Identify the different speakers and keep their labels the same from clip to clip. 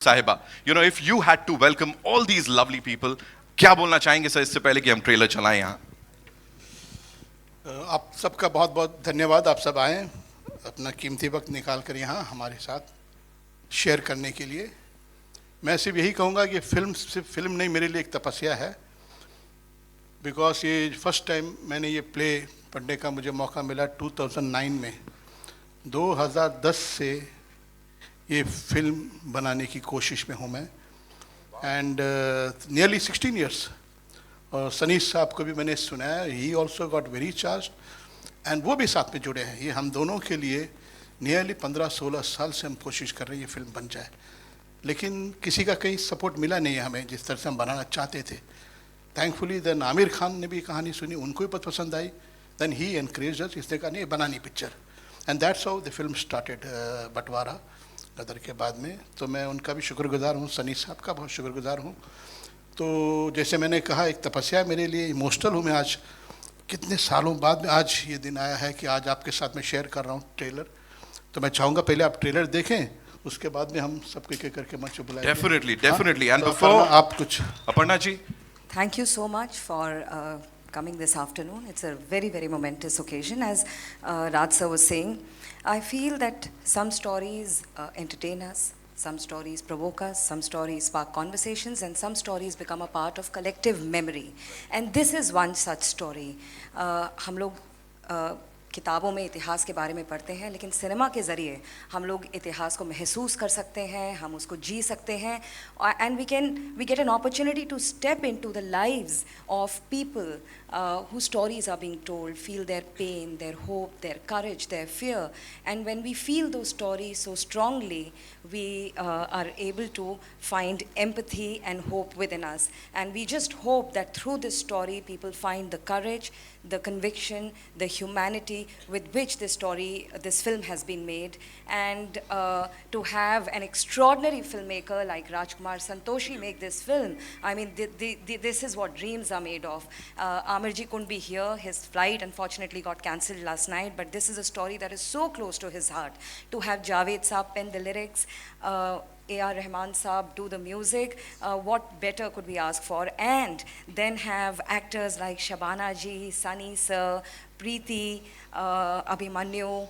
Speaker 1: साहिबा, if you had to welcome all these lovely people, क्या बोलना चाहेंगे सर इससे पहले कि हम ट्रेलर चलाएं यहाँ?
Speaker 2: आप सबका बहुत बहुत धन्यवाद। आप सब आए अपना कीमती वक्त निकाल कर यहाँ हमारे साथ शेयर करने के लिए। मैं सिर्फ यही कहूँगा कि फिल्म सिर्फ फिल्म नहीं, मेरे लिए एक तपस्या है। बिकॉज ये फर्स्ट टाइम मैंने ये प्ले पढ़ने का मुझे मौका मिला 2009 में। 2010 से ये फिल्म बनाने की कोशिश में हूँ मैं, एंड नियरली 16 ईयर्स। और सनी साहब को भी मैंने सुना है, he also got very charge, and वो भी साथ में जुड़े हैं। ये हम दोनों के लिए नियरली 15-16 साल से हम कोशिश कर रहे हैं ये फिल्म बन जाए, लेकिन किसी का कहीं सपोर्ट मिला नहीं है हमें जिस तरह से हम बनाना चाहते थे। थैंकफुली देन आमिर खान ने भी कहानी सुनी, उनको भी बहुत पसंद आई। देन ही एनकरेज्ड अस, इसने कहा नहीं बनानी picture, and that's how the film started. बंटवारा गदर के बाद में तो मैं उनका भी शुक्रगुजार हूँ, सनी साहब का बहुत शुक्रगुजार हूँ। तो जैसे मैंने कहा, एक तपस्या मेरे लिए, इमोशनल हूँ मैं आज। कितने सालों बाद में आज ये दिन आया है कि आज आपके साथ में शेयर कर रहा हूँ ट्रेलर। तो मैं चाहूँगा पहले आप ट्रेलर देखें, उसके बाद में हम सबके के करके मंच पे बुलाएंगे।
Speaker 1: Definitely. And
Speaker 2: तो
Speaker 1: before,
Speaker 2: आप कुछ
Speaker 1: Aparna ji,
Speaker 3: Thank you so much for coming this afternoon. It's a very, very momentous occasion. As Raj sir was saying, I feel that some stories entertain us, some stories provoke us, some stories spark conversations, and some stories become a part of collective memory. And this is one such story. हम लोग किताबों में इतिहास के बारे में पढ़ते हैं, लेकिन सिनेमा के ज़रिए हम लोग इतिहास को महसूस कर सकते हैं, हम उसको जी सकते हैं, and we get an opportunity to step into the lives of people whose stories are being told, feel their pain, their hope, their courage, their fear. And when we feel those stories so strongly, we are able to find empathy and hope within us. And we just hope that through this story, people find the courage, the conviction, the humanity with which this film has been made. And to have an extraordinary filmmaker like Rajkumar Santoshi make this film, I mean, this is what dreams are made of. Amir ji couldn't be here. His flight unfortunately got cancelled last night, but this is a story that is so close to his heart. To have Javed Saab pen the lyrics, A.R. Rahman Saab do the music, what better could we ask for? And then have actors like Shabana ji, Sunny sir, Preeti, Abhimanyu,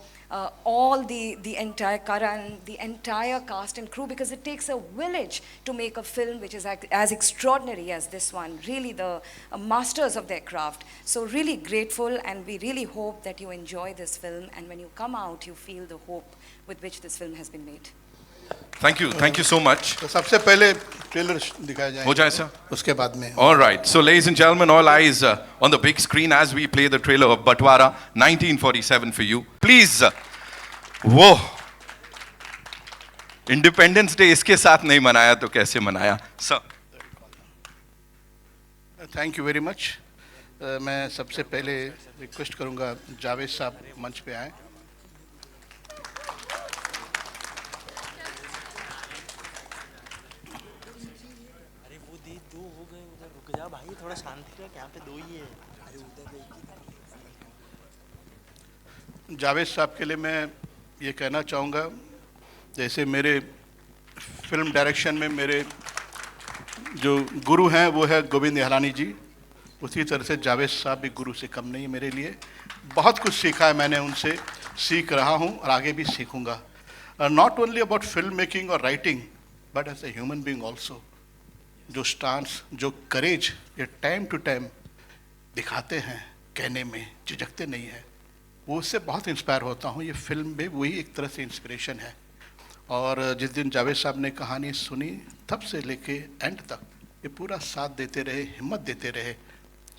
Speaker 3: all the entire Karan, the entire cast and crew, because it takes a village to make a film which is as extraordinary as this one. Really the masters of their craft. So really grateful, and we really hope that you enjoy this film, and when you come out you feel the hope with which this film has been made.
Speaker 1: thank you so much.
Speaker 2: तो सबसे पहले trailer दिखाया जाएगा,
Speaker 1: हो जाए sir?
Speaker 2: उसके बाद में
Speaker 1: All right. So, ladies and gentlemen, all eyes on the big screen as we play the trailer of Batwara 1947 for you. Please, वो इंडिपेंडेंस डे इसके साथ नहीं मनाया तो कैसे मनाया sir?
Speaker 2: Thank you very much. मैं सबसे पहले रिक्वेस्ट करूंगा जावेद साहब मंच पे आए।
Speaker 4: अरे वो दे दो हो गए उधर, रुक जा भाई, थोड़ा शांति रख, यहाँ पे दो ही है। अरे उधर
Speaker 2: जावेद साहब के लिए मैं ये कहना चाहूँगा, जैसे मेरे फिल्म डायरेक्शन में मेरे जो गुरु हैं वो है गोविंद निहलानी जी, उसी तरह से जावेद साहब भी गुरु से कम नहीं है मेरे लिए। बहुत कुछ सीखा है मैंने उनसे, सीख रहा हूँ और आगे भी सीखूँगा। Not only about film making और writing, but as a human being also. जो स्टांस, जो करेज ये टाइम टू टाइम दिखाते हैं, कहने में झिझकते नहीं हैं, वो उससे बहुत इंस्पायर होता हूँ। ये फिल्म भी वही एक तरह से इंस्पिरेशन है। और जिस दिन जावेद साहब ने कहानी सुनी, तब से लेके एंड तक ये पूरा साथ देते रहे, हिम्मत देते रहे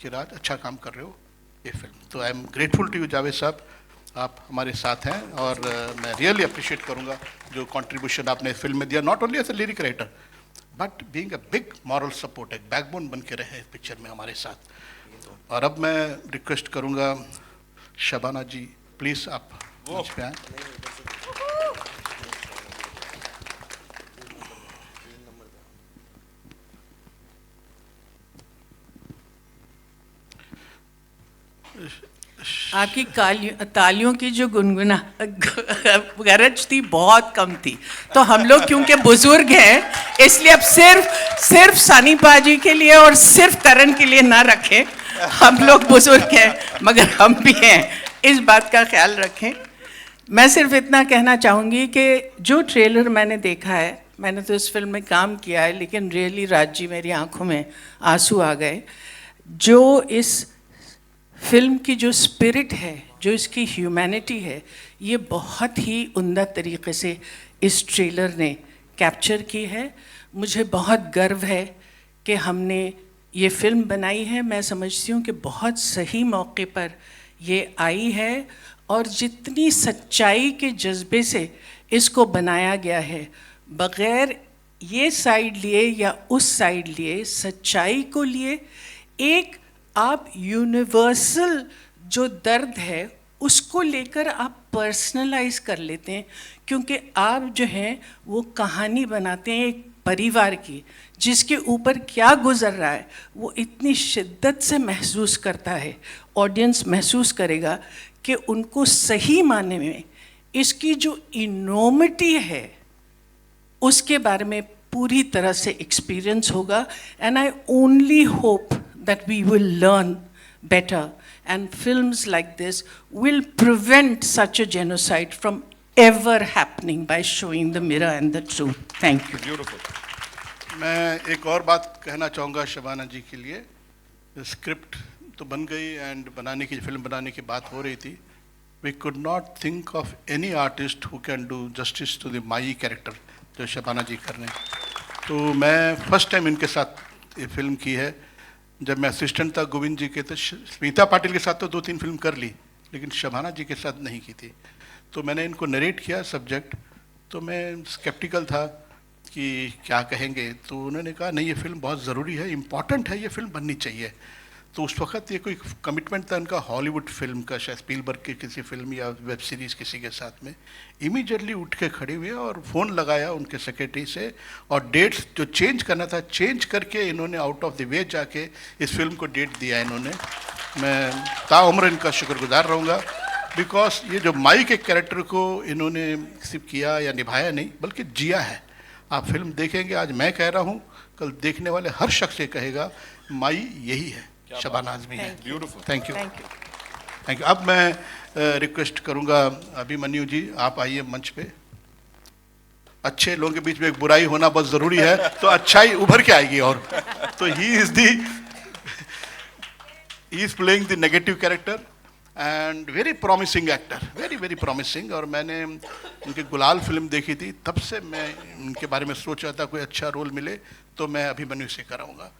Speaker 2: कि राज अच्छा काम कर रहे हो ये फिल्म। तो I am grateful to you Javed sahab, आप हमारे साथ हैं, और मैं रियली अप्रिशिएट करूँगा जो कंट्रीब्यूशन आपने फिल्म में दिया, not only as a lyric writer but being a big moral support, एक बैकबोन बन के रहे इस पिक्चर में हमारे साथ। और अब मैं रिक्वेस्ट करूँगा शबाना जी, प्लीज़ आप मंच पे आएँ।
Speaker 5: आपकी तालियों की जो गुनगुना गरज थी बहुत कम थी, तो हम लोग क्योंकि बुजुर्ग हैं इसलिए अब सिर्फ सनी पाजी के लिए और सिर्फ करण के लिए ना रखें। हम लोग बुजुर्ग हैं मगर हम भी हैं, इस बात का ख्याल रखें। मैं सिर्फ इतना कहना चाहूँगी कि जो ट्रेलर मैंने देखा है, मैंने तो इस फिल्म में काम किया है, लेकिन रियली राज जी मेरी आंखों में आंसू आ गए। जो इस फिल्म की जो स्पिरिट है, जो इसकी ह्यूमैनिटी है, ये बहुत ही उम्दा तरीके से इस ट्रेलर ने कैप्चर की है। मुझे बहुत गर्व है कि हमने ये फिल्म बनाई है। मैं समझती हूँ कि बहुत सही मौके पर ये आई है और जितनी सच्चाई के जज्बे से इसको बनाया गया है, बग़ैर ये साइड लिए या उस साइड लिए, सच्चाई को लिए, एक आप यूनिवर्सल जो दर्द है उसको लेकर आप पर्सनलाइज कर लेते हैं, क्योंकि आप जो हैं वो कहानी बनाते हैं एक परिवार की जिसके ऊपर क्या गुजर रहा है वो इतनी शिद्दत से महसूस करता है, ऑडियंस महसूस करेगा कि उनको सही माने में इसकी जो इनोमिटी है उसके बारे में पूरी तरह से एक्सपीरियंस होगा। And I only hope that we will learn better, and films like this will prevent such a genocide from ever happening by showing the mirror and the truth. Thank you.
Speaker 1: Beautiful.
Speaker 2: मैं एक और बात कहना चाहूँगा शबाना जी के लिए। Script तो बन गई एंड बनाने की, फिल्म बनाने की बात हो रही थी। We could not think of any artist who can do justice to the my character जो शबाना जी कर रहे हैं। तो मैं फर्स्ट टाइम इनके साथ ये फिल्म की है। जब मैं असिस्टेंट था गोविंद जी के, तो स्मिता पाटिल के साथ तो 2-3 फिल्म कर ली, लेकिन शबाना जी के साथ नहीं की थी। तो मैंने इनको नरेट किया सब्जेक्ट, तो मैं स्केप्टिकल था कि क्या कहेंगे। तो उन्होंने कहा नहीं, ये फिल्म बहुत ज़रूरी है, इम्पॉर्टेंट है, ये फिल्म बननी चाहिए। तो उस वक्त ये कोई कमिटमेंट था इनका हॉलीवुड फिल्म का, शायद स्पीलबर्ग की किसी फिल्म या वेब सीरीज़ किसी के साथ में। इमीडिएटली उठ के खड़े हुए और फ़ोन लगाया उनके सेक्रेटरी से, और डेट्स जो चेंज करना था चेंज करके इन्होंने आउट ऑफ द वे जाके इस फिल्म को डेट दिया इन्होंने। मैं ताउम्र इनका शुक्रगुजार रहूँगा, बिकॉज ये जो माई के कैरेक्टर को इन्होंने सिर्फ किया या निभाया नहीं, बल्कि जिया है। आप फिल्म देखेंगे, आज मैं कह रहा हूँ, कल देखने वाले हर शख्स ये कहेगा माई यही है, शबाना आज़मी है।
Speaker 1: Beautiful.
Speaker 2: Thank you, thank you. अब मैं रिक्वेस्ट करूंगा अभिमन्यु जी, आप आइए मंच पे। अच्छे लोगों के बीच में एक बुराई होना बहुत ज़रूरी है, तो अच्छाई उभर के आएगी। और तो he is playing the negative character and very promising actor, very very promising. और मैंने उनकी गुलाल फिल्म देखी थी, तब से मैं उनके बारे में सोच रहा था कोई अच्छा रोल मिले तो मैं अभिमन्यु से कराऊंगा।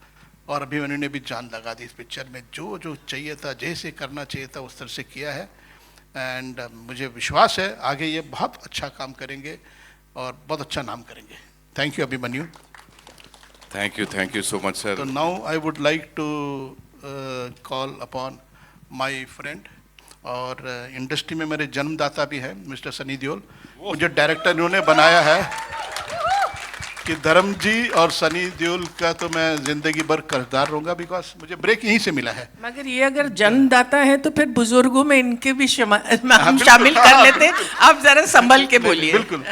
Speaker 2: और अभिमन्यु ने भी जान लगा दी इस पिक्चर में, जो जो चाहिए था, जैसे करना चाहिए था उस तरह से किया है। एंड मुझे विश्वास है आगे ये बहुत अच्छा काम करेंगे और बहुत अच्छा नाम करेंगे। Thank you Abhimanyu.
Speaker 1: Thank you so much, sir.
Speaker 2: तो now I would like to call upon my friend और इंडस्ट्री में मेरे जन्मदाता भी हैं मिस्टर सनी देओल। मुझे डायरेक्टर इन्होंने बनाया है कि धर्म जी और सनी देओल का तो मैं जिंदगी भर कर्जदार रहूंगा, बिकॉज मुझे ब्रेक यहीं से मिला है।
Speaker 5: मगर ये अगर जन्मदाता है तो फिर बुजुर्गों में इनके भी हम शामिल कर लेते हैं। आप जरा संभल के बोलिए।
Speaker 2: बिल्कुल।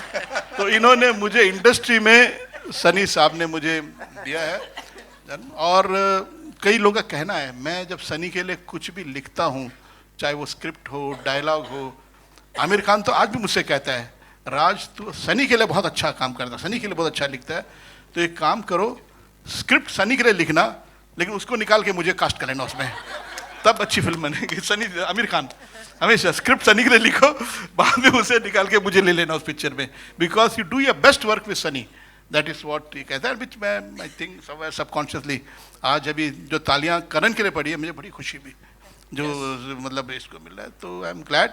Speaker 2: तो इन्होंने मुझे इंडस्ट्री में, सनी साहब ने मुझे दिया है। और कई लोगों का कहना है, मैं जब सनी के लिए कुछ भी लिखता हूँ, चाहे वो स्क्रिप्ट हो, डायलॉग हो, आमिर खान तो आज भी मुझसे कहता है राज तू सनी के लिए बहुत अच्छा काम करता है, सनी के लिए बहुत अच्छा लिखता है, तो एक काम करो स्क्रिप्ट सनी के लिए लिखना, लेकिन उसको निकाल के मुझे कास्ट कर लेना उसमें, तब अच्छी फिल्म बनेगी। सनी, आमिर खान हमेशा स्क्रिप्ट सनी के लिए लिखो, बाद में उसे निकाल के मुझे ले लेना उस पिक्चर में, because you do your best work with Sunny. That is what he कहता है, विच मैं आई थिंक समवेयर सबकॉन्शियसली आज अभी जो तालियां करण के लिए पड़ी है, मुझे बड़ी खुशी भी जो मतलब इसको मिल रहा है, तो आई एम ग्लैड।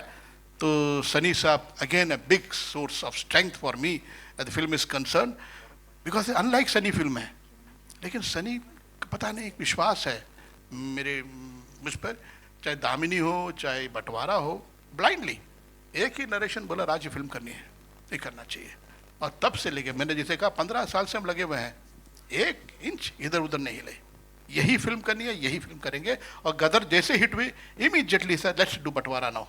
Speaker 2: तो सनी साहब again a big source of strength for me the film is concern, because unlike Sunny film है, लेकिन सनी पता नहीं एक विश्वास है मुझ पर, चाहे दामिनी हो चाहे बंटवारा हो, ब्लाइंडली एक ही नरेशन बोला राज ये फिल्म करनी है, ये करना चाहिए। और तब से लेके मैंने जैसे कहा 15 साल से हम लगे हुए हैं, 1 इंच इधर उधर नहीं हिले, यही फिल्म करनी है, यही फिल्म करेंगे। और गदर जैसे हिट हुई, immediately sir let's do Batwara now.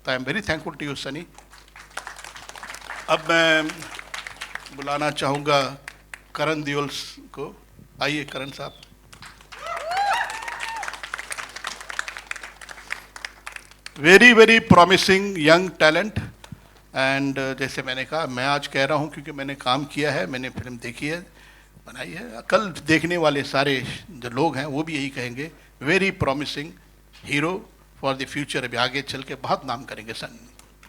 Speaker 2: तो I am very thankful to you Sunny. अब मैं बुलाना चाहूँगा करण दियोल को। आइए करण साहब। Very very promising young talent. And जैसे मैंने कहा, मैं आज कह रहा हूँ क्योंकि मैंने काम किया है, मैंने फिल्म देखी है, बनाई है। कल देखने वाले सारे जो लोग हैं वो भी यही कहेंगे, very promising hero for the future. अभी आगे चल के बहुत नाम करेंगे son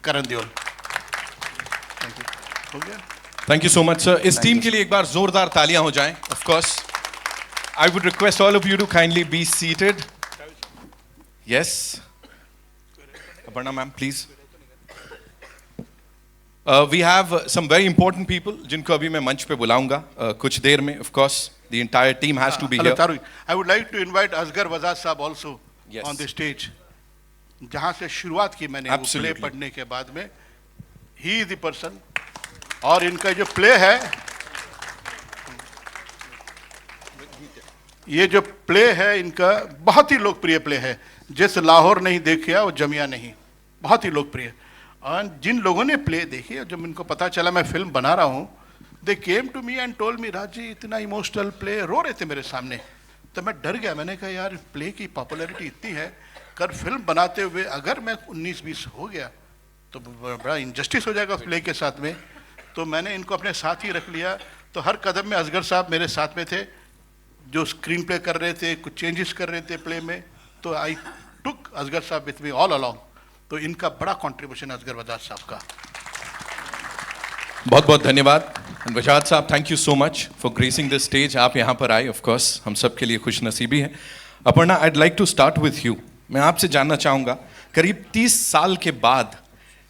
Speaker 2: Karan Deol. Thank you. हो गया।
Speaker 1: Thank you so much sir. इस टीम के लिए एक बार जोरदार तालियां हो जाएं। Of course I would request all of you to kindly be seated. Yes Aparna ma'am please. We have some very important people जिनको अभी मैं मंच पे बुलाऊंगा कुछ देर में। Of course the entire team has to be here.
Speaker 2: I would like to invite Asghar Wajad sahab also on the stage. जहां से शुरुआत की मैंने वो प्ले पढ़ने के बाद में, ही इज द पर्सन। और इनका जो प्ले है, ये जो प्ले है इनका बहुत ही लोकप्रिय प्ले है। जिस लाहौर नहीं देखा वो जमिया नहीं, बहुत ही लोकप्रिय। और जिन लोगों ने प्ले देखी, जब इनको पता चला मैं फिल्म बना रहा हूँ, they came to me and told me, Raj ji इतना इमोशनल प्ले, रो रहे थे मेरे सामने। तो मैं डर गया, मैंने कहा यार प्ले की पॉपुलैरिटी इतनी है, कर फिल्म बनाते हुए अगर मैं 19-20 हो गया तो बड़ा इनजस्टिस हो जाएगा उस प्ले के साथ में। तो मैंने इनको अपने साथ ही रख लिया। तो हर कदम में असगर साहब मेरे साथ में थे, जो स्क्रीन प्ले कर रहे थे, कुछ चेंजेस कर रहे थे प्ले में। तो आई टुक असगर साहब विथ मी ऑल अलोंग। तो इनका बड़ा कंट्रीब्यूशन असगर वजाद साहब का।
Speaker 1: बहुत बहुत धन्यवाद। वजाद साहब thank you so much for gracing this stage. आप यहाँ पर आए, ऑफ कोर्स हम सब के लिए खुश नसीबी है। Aparna I'd like to start with you. मैं आपसे जानना चाहूँगा, करीब 30 साल के बाद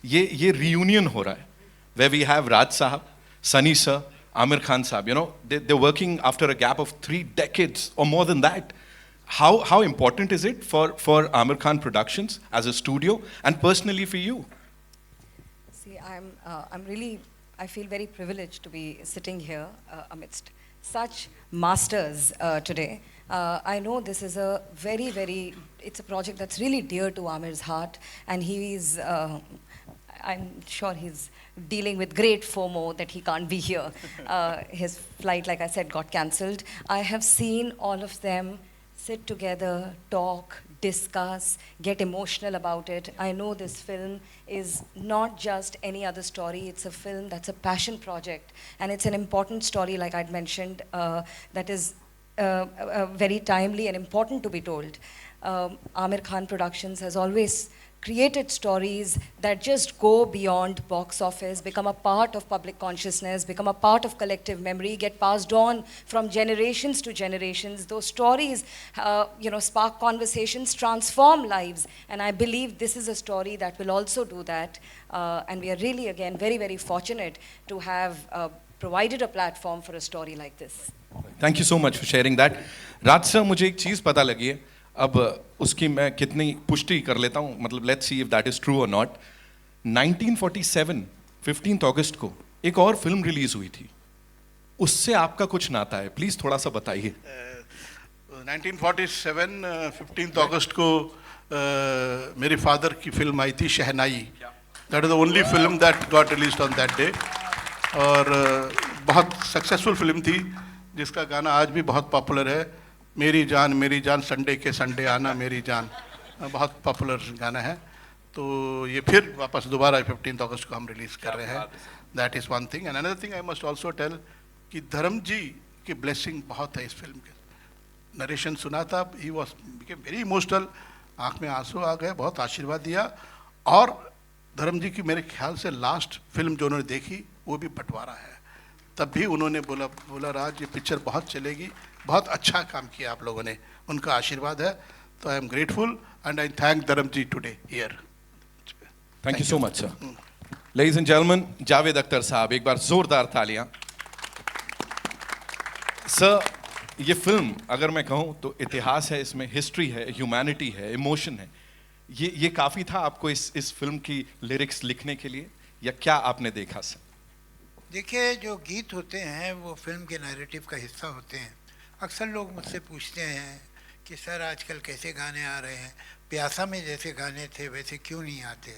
Speaker 1: ये रियूनियन हो रहा है, where we have Raj Sahab, Sunny sir, Amir Khan Sahab. You know, they're working after a gap of 3 decades or more than that. How important is it for Amir Khan Productions as a studio and personally for you?
Speaker 3: See, I feel very privileged to be sitting here amidst such masters today. I know this is a it's a project that's really dear to Amir's heart, and I'm sure he's dealing with great FOMO that he can't be here. His flight, like I said, got cancelled. I have seen all of them sit together, talk, discuss, get emotional about it. I know this film is not just any other story. It's a film that's a passion project, and it's an important story, like I'd mentioned, that is very timely and important to be told. Amir Khan Productions has always created stories that just go beyond box office, become a part of public consciousness, become a part of collective memory, get passed on from generations to generations. Those stories, spark conversations, transform lives, and I believe this is a story that will also do that. And we are really, again, very, very fortunate to have provided a platform for a story like this.
Speaker 1: Thank you so much for sharing that. Raj sir, मुझे एक चीज़ पता लगी है, अब उसकी मैं कितनी पुष्टि कर लेता हूँ, मतलब let's see if that is true और नॉट। 1947 15 अगस्त को एक और फिल्म रिलीज हुई थी, उससे आपका कुछ नाता है, प्लीज थोड़ा सा बताइए।
Speaker 2: 1947 15 अगस्त को मेरे फादर की फिल्म आई थी Shehnai. That is the only film that got released on that day, और बहुत सक्सेसफुल फिल्म थी, जिसका गाना आज भी बहुत पॉपुलर है, मेरी जान संडे के संडे आना मेरी जान, बहुत पॉपुलर गाना है। तो ये फिर वापस दोबारा 15 अगस्त को हम रिलीज़ कर रहे हैं। That is one thing. And another thing I must also tell कि धर्म जी की ब्लेसिंग बहुत है इस फिल्म के। नरेशन सुना था, he was became very emotional, आँख में आंसू आ गए, बहुत आशीर्वाद दिया। और धर्म जी की मेरे ख्याल से लास्ट फिल्म जो उन्होंने देखी वो भी बंटवारा है। तब भी उन्होंने बोला राज ये पिक्चर बहुत चलेगी, बहुत अच्छा काम किया आप लोगों ने, उनका आशीर्वाद है। तो I am grateful and I thank Dharam ji today here.
Speaker 1: Thank you so much sir. Ladies and gentleman, Javed Akhtar sahab, एक बार जोरदार तालियां। सर, ये फिल्म अगर मैं कहूँ तो इतिहास है, इसमें हिस्ट्री है, ह्यूमैनिटी है, इमोशन है। ये काफ़ी था आपको इस फिल्म की लिरिक्स लिखने के लिए, या क्या आपने देखा सर?
Speaker 6: देखिए, जो गीत होते हैं वो फिल्म के नैरेटिव का हिस्सा होते हैं। अक्सर लोग मुझसे पूछते हैं कि सर आजकल कैसे गाने आ रहे हैं, प्यासा में जैसे गाने थे वैसे क्यों नहीं आते।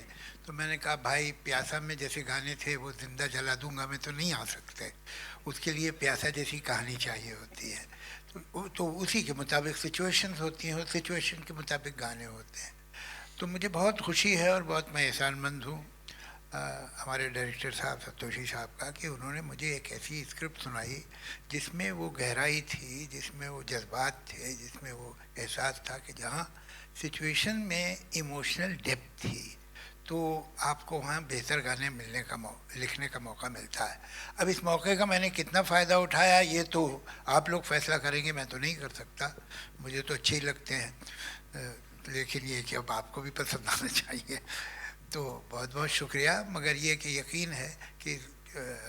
Speaker 6: तो मैंने कहा भाई प्यासा में जैसे गाने थे वो जिंदा जला दूंगा मैं तो नहीं आ सकते, उसके लिए प्यासा जैसी कहानी चाहिए होती है। तो उसी के मुताबिक सिचुएशंस होती हैं और सिचुएशन के मुताबिक गाने होते हैं। तो मुझे बहुत खुशी है और बहुत मैं एहसानमंद हूँ हमारे डायरेक्टर साहब संतोषी साहब का कि उन्होंने मुझे एक ऐसी स्क्रिप्ट सुनाई जिसमें वो गहराई थी, जिसमें वो जज्बात थे, जिसमें वो एहसास था कि जहाँ सिचुएशन में इमोशनल डेप्थ थी तो आपको वहाँ बेहतर गाने मिलने का लिखने का मौका मिलता है। अब इस मौके का मैंने कितना फ़ायदा उठाया ये तो आप लोग फैसला करेंगे, मैं तो नहीं कर सकता। मुझे तो अच्छे ही लगते हैं, लेकिन ये कि अब आपको भी पसंद आना चाहिए। तो बहुत बहुत शुक्रिया। मगर ये कि यकीन है कि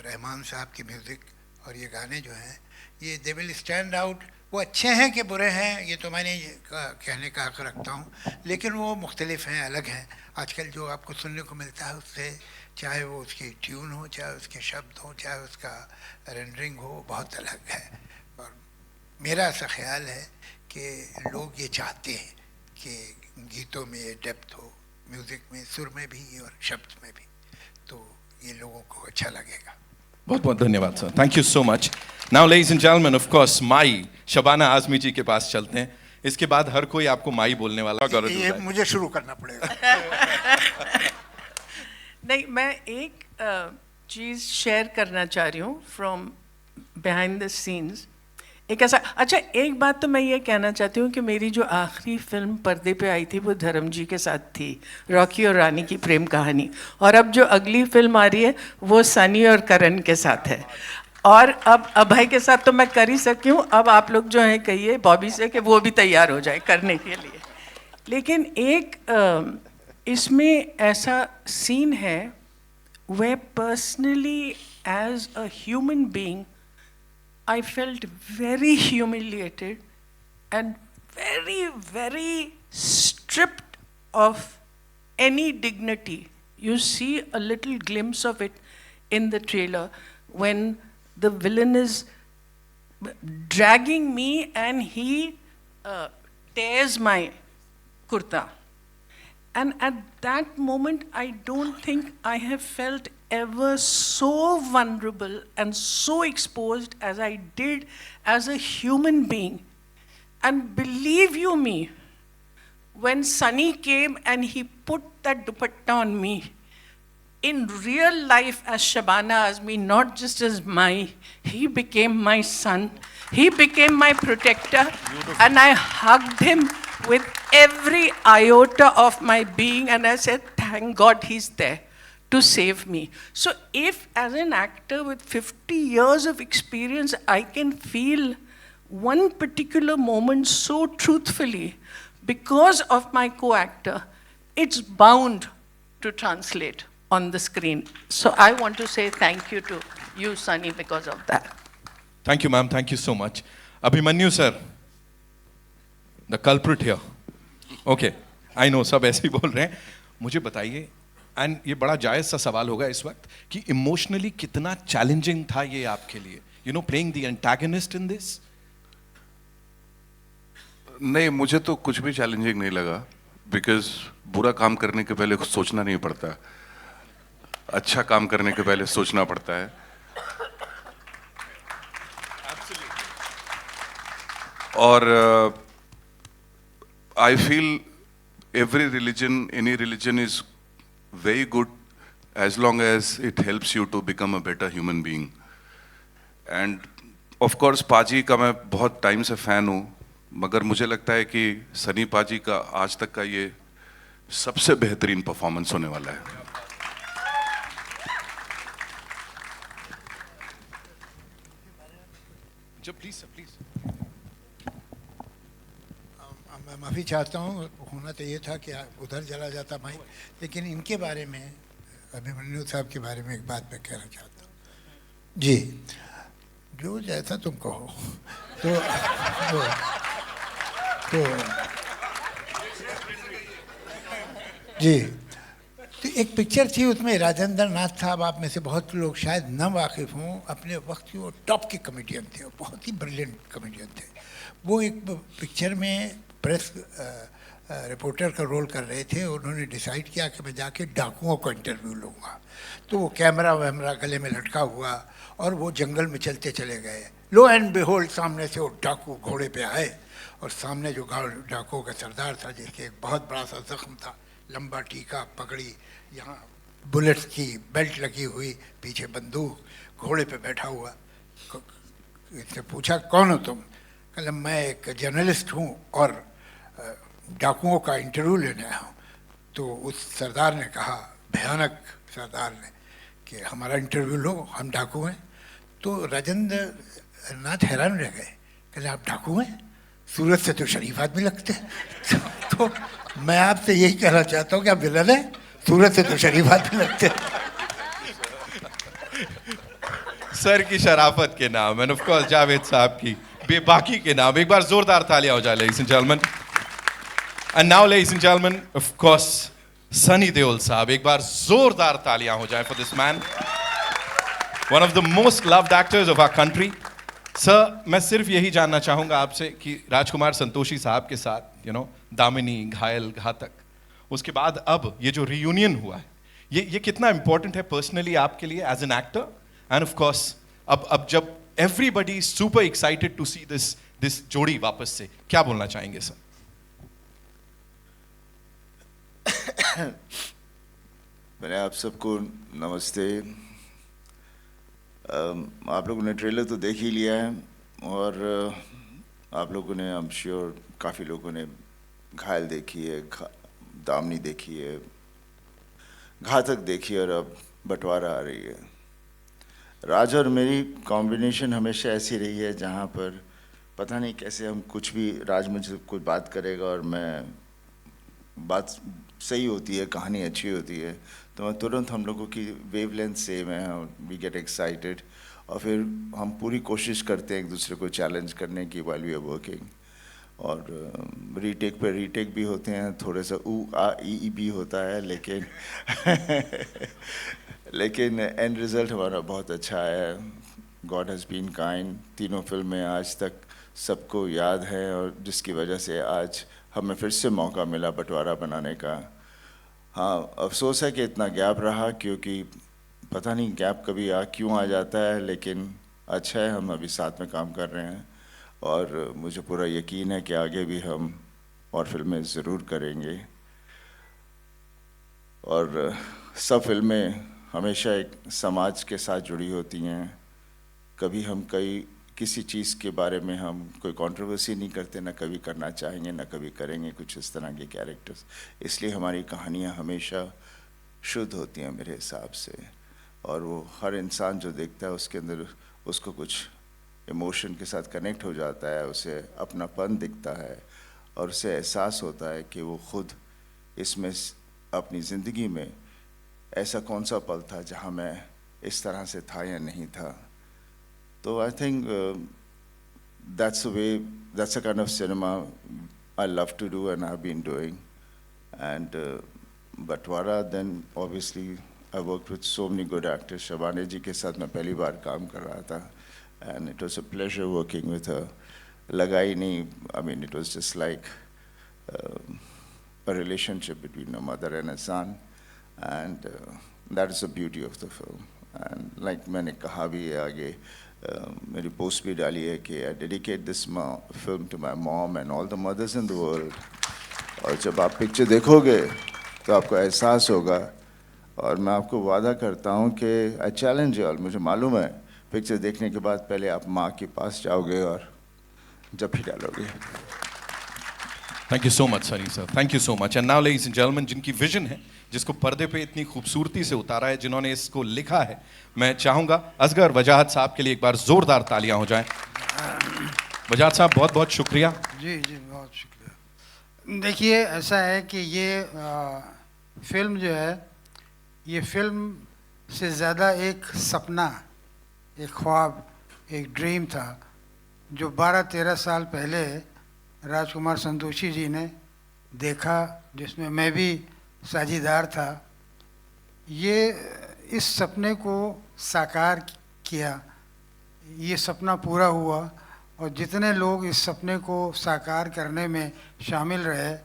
Speaker 6: रहमान साहब की म्यूज़िक और ये गाने जो हैं ये दे विल स्टैंड आउट। वो अच्छे हैं कि बुरे हैं ये तो मैंने कहने का हक़ रखता हूँ, लेकिन वो मुख्तलिफ हैं, अलग हैं। आजकल जो आपको सुनने को मिलता है उससे, चाहे वो उसकी ट्यून हो, चाहे उसके शब्द हो, चाहे उसका रेंडरिंग हो, बहुत अलग है। और मेरा ऐसा ख्याल है कि लोग ये चाहते हैं कि गीतों में ये डेप्थ हो, म्यूज़िक में, सुर में भी और शब्द में भी, तो ये लोगों को अच्छा लगेगा।
Speaker 1: बहुत बहुत धन्यवाद sir, thank you so much. Now ladies and gentleman, of course my Shabana Azmi ji के पास चलते हैं। इसके बाद हर कोई आपको माई बोलने वाला है।
Speaker 6: ये मुझे शुरू करना पड़ेगा।
Speaker 5: नहीं, मैं एक चीज़ शेयर करना चाह रही हूँ फ्रॉम बिहाइंड द सीन्स। एक ऐसा, अच्छा एक बात तो मैं ये कहना चाहती हूँ कि मेरी जो आखिरी फिल्म पर्दे पे आई थी वो धर्म जी के साथ थी, रॉकी और रानी की प्रेम कहानी। और अब जो अगली फिल्म आ रही है वो सनी और करण के साथ है। और अब अभय के साथ तो मैं कर ही सकती हूँ, अब आप लोग जो हैं कहिए बॉबी से कि वो भी तैयार हो जाए करने के लिए। लेकिन एक इसमें ऐसा सीन है वे personally as a human being I felt very humiliated and very, very stripped of any dignity. You see a little glimpse of it in the trailer when the villain is dragging me and he tears my kurta. And at that moment, I don't think I have felt ever so vulnerable and so exposed as I did as a human being. And believe you me, when Sunny came and he put that dupatta on me, in real life as Shabana Azmi, not just as Mai, he became my son. He became my protector. Beautiful. And I hugged him with every iota of my being and I said, thank God he's there to save me. So if as an actor with 50 years of experience, I can feel one particular moment so truthfully because of my co-actor, it's bound to translate on the screen. So I want to say thank you to you, Sunny, because of that.
Speaker 1: Thank you, ma'am. Thank you so much. Abhimanyu, sir. The culprit here. Okay. I know, सब ऐसे ही बोल रहे हैं. मुझे बताइए, and ये बड़ा जायज़ सा सवाल होगा इस वक्त, कि इमोशनली कितना चैलेंजिंग था ये आपके लिए, you know, playing the antagonist in this?
Speaker 7: नहीं, मुझे तो कुछ भी चैलेंजिंग नहीं लगा, बिकॉज बुरा काम करने के पहले कुछ सोचना नहीं पड़ता, अच्छा काम करने के पहले सोचना पड़ता है. और I feel every religion, any religion is very good as long as it helps you to become a better human being. And of course पाजी का मैं बहुत टाइम से फैन हूँ, मगर मुझे लगता है कि सनी पाजी का आज तक का ये सबसे बेहतरीन परफॉर्मेंस होने वाला है.
Speaker 1: Please please.
Speaker 6: मैं माफ़ी चाहता हूँ, होना तो ये था कि उधर चला जाता भाई, लेकिन इनके बारे में, अभिमन्यु साहब के बारे में एक बात मैं कहना चाहता हूँ. जी, जो जैसा तुम कहो तो जी, तो एक पिक्चर थी, उसमें राजेंद्र नाथ साहब, आप में से बहुत लोग शायद न वाकिफ़ हों, अपने वक्त के वो टॉप के कॉमेडियन थे, वो बहुत ही ब्रिलियंट कॉमेडियन थे। वो एक पिक्चर में प्रेस रिपोर्टर का रोल कर रहे थे। उन्होंने डिसाइड किया कि मैं जाके डाकुओं का इंटरव्यू लूँगा। तो वो कैमरा वैमरा गले में लटका हुआ और वो जंगल में चलते चले गए। लो एंड बिहोल्ड सामने से वो डाकू घोड़े पे आए और सामने जो डाकुओं का सरदार था, जिसके एक बहुत बड़ा सा जख्म था, लंबा टीका, पगड़ी, यहाँ बुलेट्स की बेल्ट लगी हुई, पीछे बंदूक, घोड़े पे बैठा हुआ। इससे पूछा कौन हो तुम? कहला मैं एक जर्नलिस्ट हूँ और डाकुओं का इंटरव्यू लेने आया हूँ। तो उस सरदार ने कहा, भयानक सरदार ने, कि हमारा इंटरव्यू लो, हम डाकू हैं। तो राजेंद्र नाथ हैरान रह गए, कहले आप डाकू हैं? सूरत से तो शरीफ आदमी लगते हैं। तो मैं आपसे यही कहना चाहता हूँ कि आप विलन हैं, सूरत से तो शरीफ आदमी लगते हैं।
Speaker 1: सर की शराफत के नाम एंड ऑफ कोर्स जावेद साहब की बेबाकी के नाम एक बार जोरदार तालियां हो जाए ladies and gentleman. And now ladies and gentleman, of course Sunny Deol sahab, एक बार जोरदार तालियां हो जाए for this man, one of the most loved actors of our country. Sir, मैं सिर्फ यही जानना चाहूंगा आपसे कि राजकुमार संतोषी साहब के साथ दामिनी, घायल, घातक, उसके बाद अब ये जो रियूनियन हुआ है, ये कितना इंपॉर्टेंट है पर्सनली आपके लिए as an actor? And of course अब जब everybody is super excited to see this जोड़ी वापस से, क्या बोलना चाहेंगे सर?
Speaker 8: मैंने आप सबको नमस्ते। आप लोगों ने ट्रेलर तो देख ही लिया है और आप लोगों ने, आई एम श्योर काफ़ी लोगों ने घायल देखी है, दामनी देखी है, घातक देखी है और अब बंटवारा आ रही है। राज और मेरी कॉम्बिनेशन हमेशा ऐसी रही है जहाँ पर पता नहीं कैसे हम कुछ भी, राज मुझसे कोई बात करेगा और मैं, बात सही होती है, कहानी अच्छी होती है, तो मैं तुरंत, हम लोगों की वेवलेंथ सेम है, वी गेट एक्साइटेड और फिर हम पूरी कोशिश करते हैं एक दूसरे को चैलेंज करने की व्हाइल वी आर वर्किंग। और रीटेक पे रीटेक भी होते हैं, थोड़े सा ई भी होता है, लेकिन लेकिन एंड रिज़ल्ट हमारा बहुत अच्छा है। God has been kind. तीनों फिल्में आज तक सबको याद है और जिसकी वजह से आज हमें फिर से मौका मिला बंटवारा बनाने का। हाँ, अफसोस है कि इतना गैप रहा, क्योंकि पता नहीं गैप कभी क्यों आ जाता है, लेकिन अच्छा है हम अभी साथ में काम कर रहे हैं और मुझे पूरा यकीन है कि आगे भी हम और फिल्में ज़रूर करेंगे। और सब फिल्में हमेशा एक समाज के साथ जुड़ी होती हैं। कभी हम किसी चीज़ के बारे में हम कोई कंट्रोवर्सी नहीं करते, ना कभी करना चाहेंगे, ना कभी करेंगे कुछ इस तरह के कैरेक्टर्स। इसलिए हमारी कहानियाँ हमेशा शुद्ध होती हैं मेरे हिसाब से, और वो हर इंसान जो देखता है उसके अंदर उसको कुछ इमोशन के साथ कनेक्ट हो जाता है, उसे अपनापन दिखता है और उसे एहसास होता है कि वो खुद इसमें अपनी ज़िंदगी में ऐसा कौन सा पल था जहाँ मैं इस तरह से था या नहीं था। तो I think that's the way, that's the kind of cinema I love to do and I've been doing. And Bantwara, then obviously I worked with so many good actors. Shabana ji के साथ मैं पहली बार काम कर रहा था and it was a pleasure working with her. लगा ही नहीं, I mean it was just like a relationship between a mother and a son, and that is the beauty of the film. And like मैंने कहा भी है आगे, मेरी post भी डाली है कि I dedicate this film to my mom and all the mothers in the world. और जब आप पिक्चर देखोगे तो आपको एहसास होगा, और मैं आपको वादा करता हूँ कि I challenge you all, मुझे मालूम है पिक्चर देखने के बाद पहले आप माँ के पास जाओगे और जब भी डालोगे।
Speaker 1: Thank you so much Sunny sir, thank you so much. And now ladies and gentleman, जिनकी विजन है, जिसको पर्दे पे इतनी खूबसूरती से उतारा है, जिन्होंने इसको लिखा है, मैं चाहूँगा असगर वजाहत साहब के लिए एक बार जोरदार तालियां हो जाएं। वजाहत साहब बहुत बहुत शुक्रिया।
Speaker 9: जी जी, बहुत शुक्रिया। देखिए, ऐसा है कि ये फिल्म जो है, ये फिल्म से ज़्यादा एक सपना, एक ख्वाब, एक ड्रीम था जो 12-13 साल पहले राजकुमार संतोषी जी ने देखा, जिसमें मैं भी साझीदार था। ये इस सपने को साकार किया, ये सपना पूरा हुआ, और जितने लोग इस सपने को साकार करने में शामिल रहे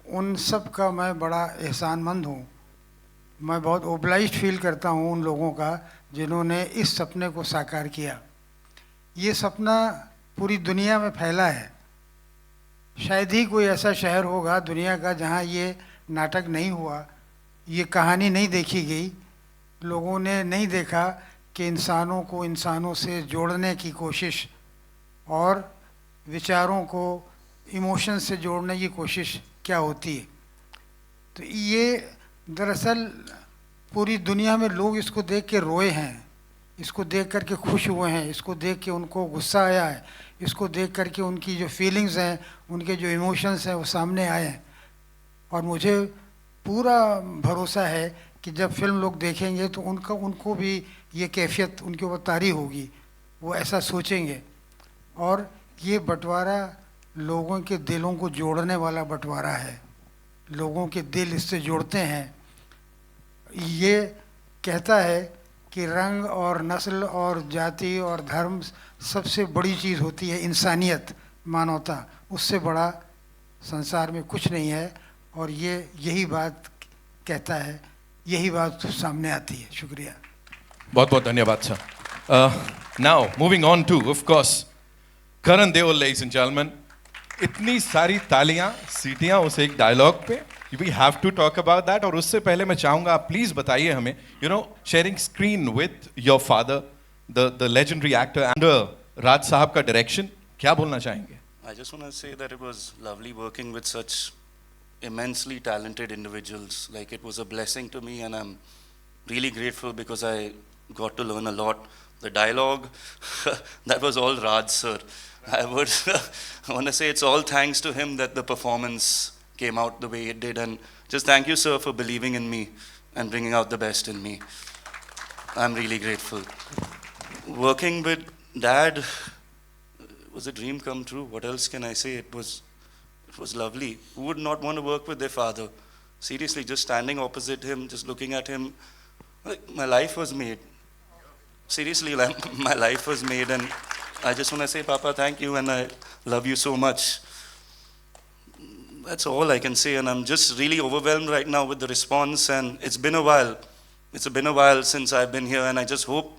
Speaker 9: उन सब का मैं बड़ा एहसानमंद हूँ। मैं बहुत ओब्लाइज्ड फील करता हूँ उन लोगों का जिन्होंने इस सपने को साकार किया। ये सपना पूरी दुनिया में फैला है। शायद ही कोई ऐसा शहर होगा दुनिया का जहाँ ये नाटक नहीं हुआ, ये कहानी नहीं देखी गई, लोगों ने नहीं देखा कि इंसानों को इंसानों से जोड़ने की कोशिश और विचारों को इमोशन से जोड़ने की कोशिश क्या होती है। तो ये दरअसल पूरी दुनिया में लोग इसको देख के रोए हैं, इसको देख कर के खुश हुए हैं, इसको देख के उनको गुस्सा आया है, इसको देख कर के उनकी जो फीलिंग्स हैं, उनके जो इमोशंस हैं वो सामने आए हैं। और मुझे पूरा भरोसा है कि जब फिल्म लोग देखेंगे तो उनको भी ये कैफियत उनके ऊपर तारी होगी, वो ऐसा सोचेंगे। और ये बंटवारा लोगों के दिलों को जोड़ने वाला बंटवारा है, लोगों के दिल इससे जोड़ते हैं। ये कहता है कि रंग और नस्ल और जाति और धर्म सबसे बड़ी चीज़ होती है इंसानियत, मानवता, उससे बड़ा संसार में कुछ नहीं है। और ये यही बात कहता है, यही बात सामने आती है। शुक्रिया।
Speaker 1: बहुत बहुत धन्यवाद sir. Now moving on to of course Karan Deol, ladies and gentleman. इतनी सारी तालियां, सीटियां उस एक डायलॉग पे, we have to talk about that. और उससे पहले मैं चाहूंगा आप प्लीज बताइए हमें, sharing screen with your father, the legendary actor and Raj sahab का डायरेक्शन, क्या बोलना चाहेंगे?
Speaker 10: I just want to say that it was lovely working with such immensely talented individuals. Like, it was a blessing to me, and I'm really grateful because I got to learn a lot. The dialogue, that was all Raj sir. I want to say it's all thanks to him that the performance came out the way it did, and just thank you, sir, for believing in me and bringing out the best in me. I'm really grateful. Working with Dad was a dream come true. What else can I say? It was lovely. Who would not want to work with their father? Seriously, just standing opposite him, just looking at him, like, my life was made. Seriously, like, my life was made, and I just want to say, Papa, thank you, and I love you so much. That's all I can say, and I'm just really overwhelmed right now with the response, and it's been a while. It's been a while since I've been here, and I just hope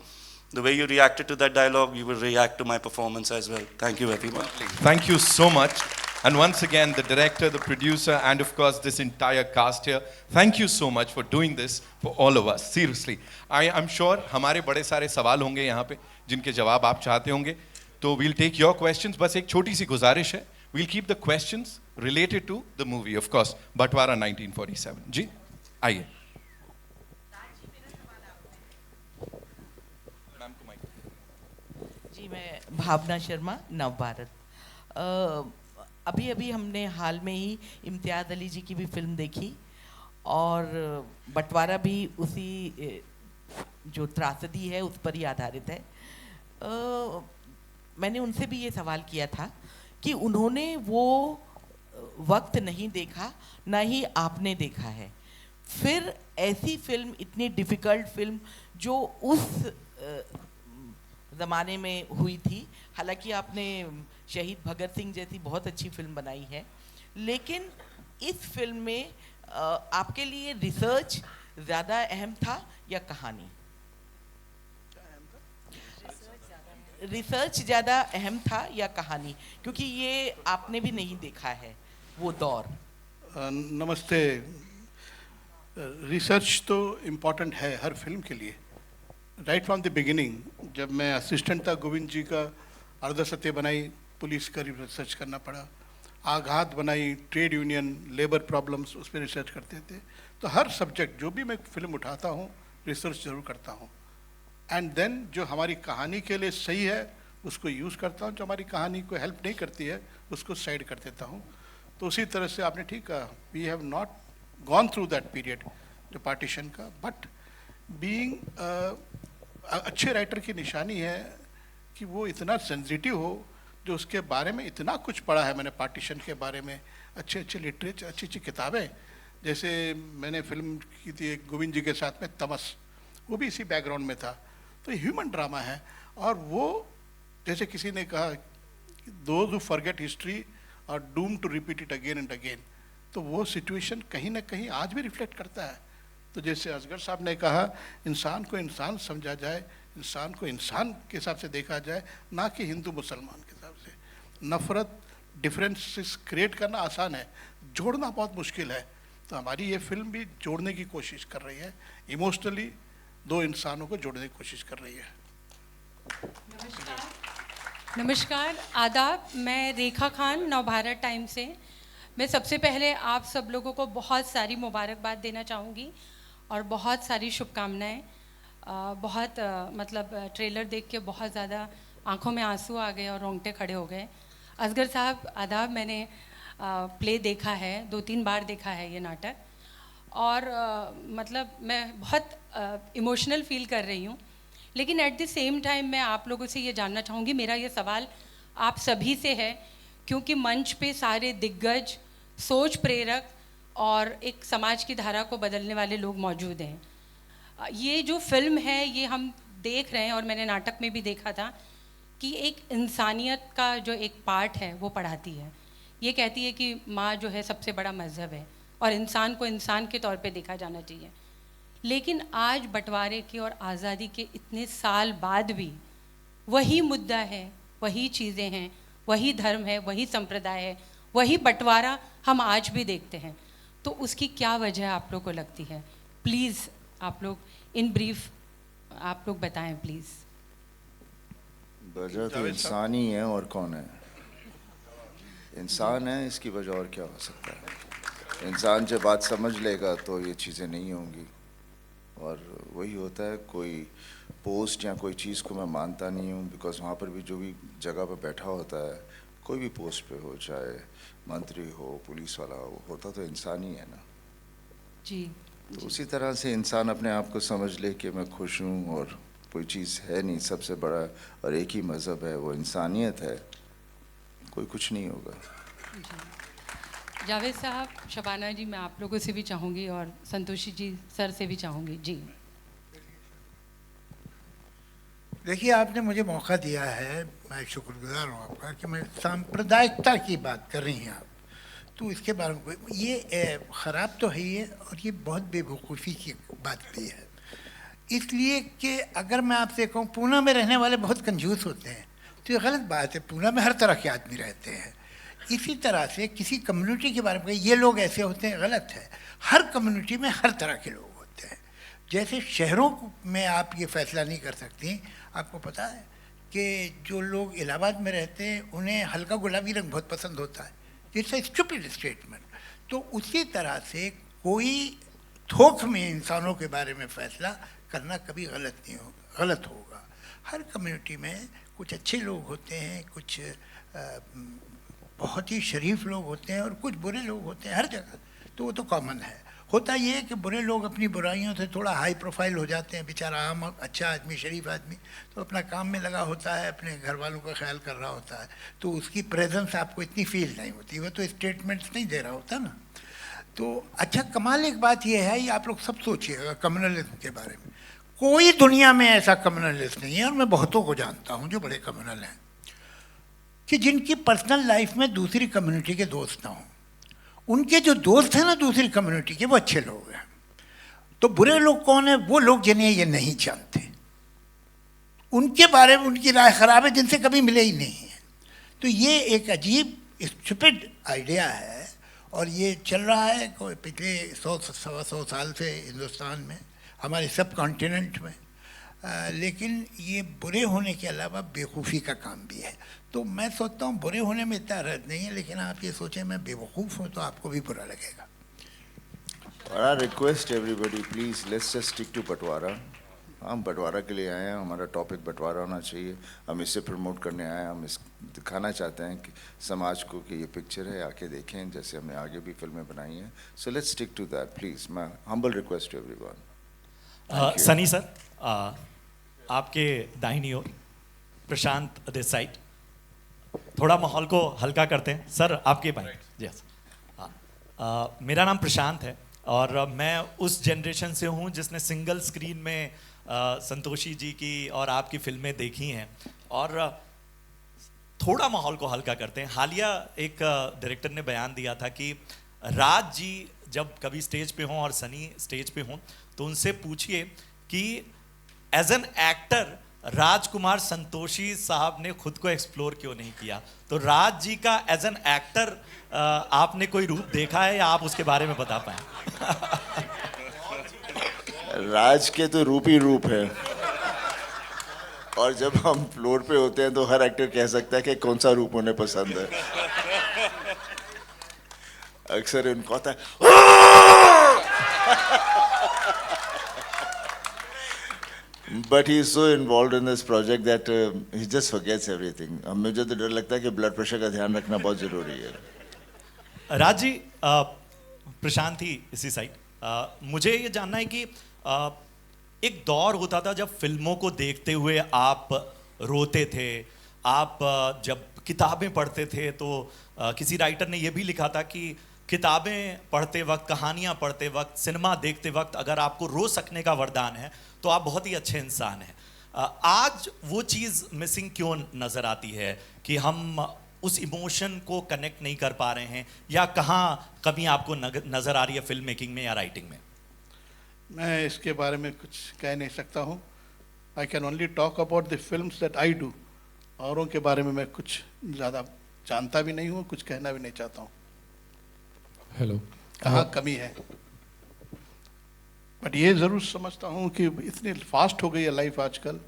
Speaker 10: the way you reacted to that dialogue, you will react to my performance as well. Thank you, everyone.
Speaker 1: Thank you so much. And once again, the director, the producer, and of course this entire cast here, thank you so much for doing this for all of us. Seriously, I'm sure हमारे बड़े सारे सवाल होंगे यहाँ पे जिनके जवाब आप चाहते होंगे, तो we'll take your questions. बस एक छोटी सी गुजारिश है, we'll keep the questions related to the movie, of course, बंटवारा 1947. जी, आइए।
Speaker 11: जी, मैं भावना शर्मा, नव भारत। अभी अभी हमने हाल में ही इम्तियाज़ अली जी की भी फिल्म देखी, और बंटवारा भी उसी जो त्रासदी है उस पर ही आधारित है। मैंने उनसे भी ये सवाल किया था कि उन्होंने वो वक्त नहीं देखा, ना ही आपने देखा है। फिर ऐसी फिल्म, इतनी डिफ़िकल्ट फिल्म जो उस ज़माने में हुई थी, हालांकि आपने शहीद भगत सिंह जैसी बहुत अच्छी फिल्म बनाई है, लेकिन इस फिल्म में आपके लिए रिसर्च ज़्यादा अहम था या कहानी? रिसर्च ज़्यादा अहम था या कहानी, क्योंकि ये आपने भी नहीं देखा है वो दौर।
Speaker 2: नमस्ते। रिसर्च तो इम्पॉर्टेंट है हर फिल्म के लिए। राइट फ्रॉम द बिगिनिंग, जब मैं असिस्टेंट था गोविंद जी का, अर्ध सत्य बनाई, पुलिस का रिसर्च करना पड़ा, आघात बनाई, ट्रेड यूनियन, लेबर प्रॉब्लम्स, उस पर रिसर्च करते थे। तो हर सब्जेक्ट जो भी मैं फिल्म उठाता हूँ रिसर्च ज़रूर करता हूँ। एंड देन जो हमारी कहानी के लिए सही है उसको यूज़ करता हूँ, जो हमारी कहानी को हेल्प नहीं करती है उसको साइड कर देता हूँ। तो उसी तरह से आपने ठीक कहा, we have not gone through that period जो पार्टीशन का, बट बीइंग अच्छे राइटर की निशानी है कि वो इतना सेंसिटिव हो, जो उसके बारे में इतना कुछ पढ़ा है मैंने पार्टीशन के बारे में, अच्छे अच्छे लिटरेचर, अच्छी अच्छी किताबें, जैसे मैंने फिल्म की थी एक गोविंद जी के साथ में तमस, वो भी इसी बैकग्राउंड में था। तो ह्यूमन ड्रामा है, और वो जैसे किसी ने कहा those who forget history are doomed to repeat it again and again. तो वो सिचुएशन कहीं ना कहीं आज भी रिफ्लेक्ट करता है। तो जैसे असगर साहब ने कहा, इंसान को इंसान समझा जाए, इंसान को इंसान के हिसाब से देखा जाए, ना कि हिंदू मुसलमान के हिसाब से। नफरत, डिफरेंसेस क्रिएट करना आसान है, जोड़ना बहुत मुश्किल है। तो हमारी ये फिल्म भी जोड़ने की कोशिश कर रही है, इमोशनली दो इंसानों को जोड़ने की कोशिश कर रही है।
Speaker 12: नमस्कार, आदाब। मैं रेखा खान, नवभारत टाइम से। मैं सबसे पहले आप सब लोगों को बहुत सारी मुबारकबाद देना चाहूँगी और बहुत सारी शुभकामनाएं। मतलब ट्रेलर देख के बहुत ज़्यादा आंखों में आंसू आ गए और रोंगटे खड़े हो गए। असगर साहब आदाब, मैंने प्ले देखा है, 2-3 बार देखा है ये नाटक, और मतलब मैं बहुत इमोशनल फील कर रही हूँ। लेकिन एट द सेम टाइम मैं आप लोगों से ये जानना चाहूँगी, मेरा ये सवाल आप सभी से है, क्योंकि मंच पे सारे दिग्गज, सोच प्रेरक और एक समाज की धारा को बदलने वाले लोग मौजूद हैं। ये जो फिल्म है ये हम देख रहे हैं, और मैंने नाटक में भी देखा था कि एक इंसानियत का जो एक पार्ट है वो पढ़ाती है। ये कहती है कि माँ जो है सबसे बड़ा मज़हब है और इंसान को इंसान के तौर पे देखा जाना चाहिए। लेकिन आज बंटवारे के और आज़ादी के इतने साल बाद भी वही मुद्दा है, वही चीज़ें हैं, वही धर्म है, वही संप्रदाय है, वही बंटवारा हम आज भी देखते हैं। तो उसकी क्या वजह आप लोग को लगती है? प्लीज़ आप लोग इन ब्रीफ आप लोग बताएं प्लीज़।
Speaker 8: वजह तो इंसान ही है, और कौन है? इंसान है, इसकी वजह और क्या हो सकता है? इंसान जब बात समझ लेगा तो ये चीज़ें नहीं होंगी। और वही होता है, कोई पोस्ट या कोई चीज़ को मैं मानता नहीं हूँ, बिकॉज़ वहाँ पर भी जो भी जगह पर बैठा होता है, कोई भी पोस्ट पे हो, चाहे मंत्री हो, पुलिस वाला हो, होता तो इंसान ही है ना
Speaker 12: जी।
Speaker 8: तो उसी तरह से इंसान अपने आप को समझ ले कि मैं खुश हूँ और कोई चीज़ है नहीं सबसे बड़ा, और एक ही मज़हब है, वो इंसानियत है, कोई कुछ नहीं होगा।
Speaker 12: जावेद साहब, शबाना जी, मैं आप लोगों से भी चाहूँगी और संतोषी जी सर से भी चाहूँगी जी।
Speaker 6: देखिए, आपने मुझे मौका दिया है, मैं शुक्रगुजार हूँ आपका कि मैं सांप्रदायिकता की बात कर रही हैं आप, तो इसके बारे में ये ख़राब तो है ये, और ये बहुत बेवकूफ़ी की बात भी है। इसलिए कि अगर मैं आपसे कहूँ पूना में रहने वाले बहुत कंजूस होते हैं, तो ये गलत बात है। पूना में हर तरह के आदमी रहते हैं। इसी तरह से किसी कम्युनिटी के बारे में ये लोग ऐसे होते हैं, गलत है। हर कम्युनिटी में हर तरह के लोग होते हैं। जैसे शहरों में आप ये फैसला नहीं कर सकती। आपको पता है कि जो लोग इलाहाबाद में रहते हैं उन्हें हल्का गुलाबी रंग बहुत पसंद होता है। It's a stupid statement. तो उसी तरह से कोई थोक में इंसानों के बारे में फैसला करना कभी गलत नहीं होगा, गलत होगा। हर कम्युनिटी में कुछ अच्छे लोग होते हैं, कुछ बहुत ही शरीफ लोग होते हैं, और कुछ बुरे लोग होते हैं हर जगह। तो वो तो कॉमन है। होता ये है कि बुरे लोग अपनी बुराइयों से थोड़ा हाई प्रोफाइल हो जाते हैं। बेचारा आम अच्छा आदमी, शरीफ आदमी तो अपना काम में लगा होता है, अपने घर वालों का ख्याल कर रहा होता है, तो उसकी प्रेजेंस आपको इतनी फील नहीं होती। वो तो स्टेटमेंट्स नहीं दे रहा होता ना। तो अच्छा, कमाल एक बात ये है, ये आप लोग सब सोचिएगा कम्युनलिज्म के बारे में। कोई दुनिया में ऐसा कम्युनलिस्ट नहीं है, और मैं बहुतों को जानता हूँ जो बड़े कम्युनल हैं, कि जिनकी पर्सनल लाइफ में दूसरी कम्युनिटी के दोस्त ना हों। उनके जो दोस्त हैं ना दूसरी कम्युनिटी के, वो अच्छे लोग हैं। तो बुरे लोग कौन है? वो लोग जिन्हें ये नहीं जानते, उनके बारे में उनकी राय खराब है, जिनसे कभी मिले ही नहीं है। तो ये एक अजीब स्टूपिड आइडिया है, और ये चल रहा है कोई पिछले 100-125 साल से हिंदुस्तान में, हमारे सब कॉन्टिनेंट में। लेकिन ये बुरे होने के अलावा बेवकूफ़ी का काम भी है। तो मैं सोचता हूँ बुरे होने में इतना रद नहीं है, लेकिन आप ये सोचें मैं बेवकूफ़ हूँ तो आपको भी बुरा लगेगा।
Speaker 8: और I request everybody, please let's just stick to Batwara. हम बंटवारा के लिए आए हैं, हमारा टॉपिक बंटवारा होना चाहिए। हम इसे प्रमोट करने आए हैं, हम इस दिखाना चाहते हैं कि समाज को कि ये पिक्चर है, आके देखें, जैसे हमने आगे भी फिल्में बनाई हैं। So let's stick to that please. My humble request to everyone.
Speaker 13: Sunny sir, आपके दाहिनी ओर प्रशांत दिस साइड, थोड़ा माहौल को हल्का करते हैं। सर आपके बाएं। यस, हाँ, मेरा नाम प्रशांत है और मैं उस जनरेशन से हूँ जिसने सिंगल स्क्रीन में संतोषी जी की और आपकी फिल्में देखी हैं। और थोड़ा माहौल को हल्का करते हैं। हालिया एक डायरेक्टर ने बयान दिया था कि राज जी जब कभी स्टेज पे हों और सनी स्टेज पे हों तो उनसे पूछिए कि as an actor Rajkumar Santoshi साहब ने खुद को एक्सप्लोर क्यों नहीं किया। तो राज जी का एज एन एक्टर आपने कोई रूप देखा है या आप उसके बारे में बता पाएं?
Speaker 8: राज के तो रूप ही रूप है, और जब हम फ्लोर पे होते हैं तो हर एक्टर कह सकता है कि कौन सा रूप उन्हें पसंद है। अक्सर उनको आता है but he is so involve in this project that he just forgets everything. मुझे तो डर लगता है कि ब्लड प्रेशर का ध्यान रखना बहुत जरूरी है।
Speaker 13: राज जी, प्रशांत ही इसी साइड, मुझे ये जानना है कि एक दौर होता था जब फिल्मों को देखते हुए आप रोते थे, आप जब किताबें पढ़ते थे तो किसी राइटर ने ये भी लिखा था कि किताबें पढ़ते वक्त, कहानियाँ पढ़ते वक्त, सिनेमा देखते वक्त अगर आपको रो सकने का वरदान है तो आप बहुत ही अच्छे इंसान हैं। आज वो चीज़ मिसिंग क्यों नज़र आती है कि हम उस इमोशन को कनेक्ट नहीं कर पा रहे हैं, या कहाँ कमी आपको नज़र आ रही है फिल्म मेकिंग में या राइटिंग में?
Speaker 2: मैं इसके बारे में कुछ कह नहीं सकता हूँ। I can only talk about the films that I do. औरों के बारे में मैं कुछ ज़्यादा जानता भी नहीं हूँ, कुछ कहना भी नहीं चाहता हूँ।
Speaker 14: हेलो,
Speaker 2: कहाँ कमी है, बट ये ज़रूर समझता हूँ कि इतनी फास्ट हो गई है लाइफ आजकल,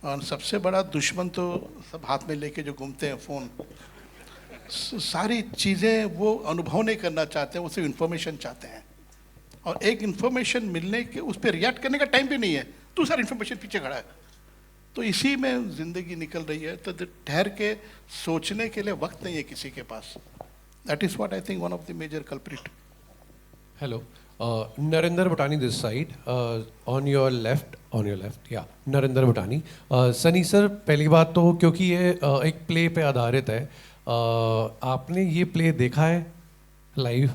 Speaker 2: और सबसे बड़ा दुश्मन तो सब हाथ में लेके जो घूमते हैं फ़ोन। सारी चीज़ें वो अनुभव नहीं करना चाहते हैं, वो सिर्फ इन्फॉर्मेशन चाहते हैं, और एक इन्फॉर्मेशन मिलने के उस पर रिएक्ट करने का टाइम भी नहीं है, तो सारा इन्फॉर्मेशन पीछे खड़ा है। तो इसी में ज़िंदगी निकल रही है, तो ठहर के सोचने के लिए वक्त नहीं है किसी के पास। That is what I think one of the major culprit.
Speaker 14: Hello, Narendra Bhatani this side, on your left, या नरेंद्र भटानी। सनी सर, पहली बात तो क्योंकि ये एक प्ले पे आधारित है, आपने ये प्ले देखा है लाइव?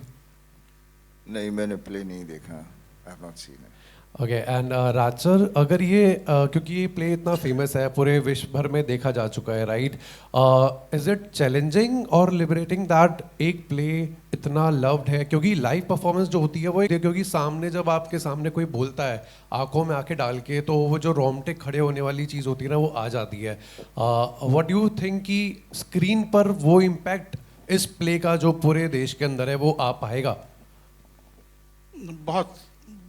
Speaker 8: नहीं, मैंने प्ले नहीं देखा। I have not seen it.
Speaker 14: Okay, and Raj sir, अगर ये क्योंकि ये प्ले इतना फेमस है, पूरे विश्व भर में देखा जा चुका है, राइट? इज इट चैलेंजिंग और लिबरेटिंग दैट एक प्ले इतना लव्ड है? क्योंकि लाइव परफॉर्मेंस जो होती है वो, क्योंकि सामने जब आपके सामने कोई बोलता है आंखों में आंखें डाल के, तो वो जो रोंगटे खड़े होने वाली चीज़ होती है ना, वो आ जाती है। व्हाट यू थिंक कि स्क्रीन पर वो इम्पैक्ट इस प्ले का जो पूरे देश के अंदर है वो आ पाएगा?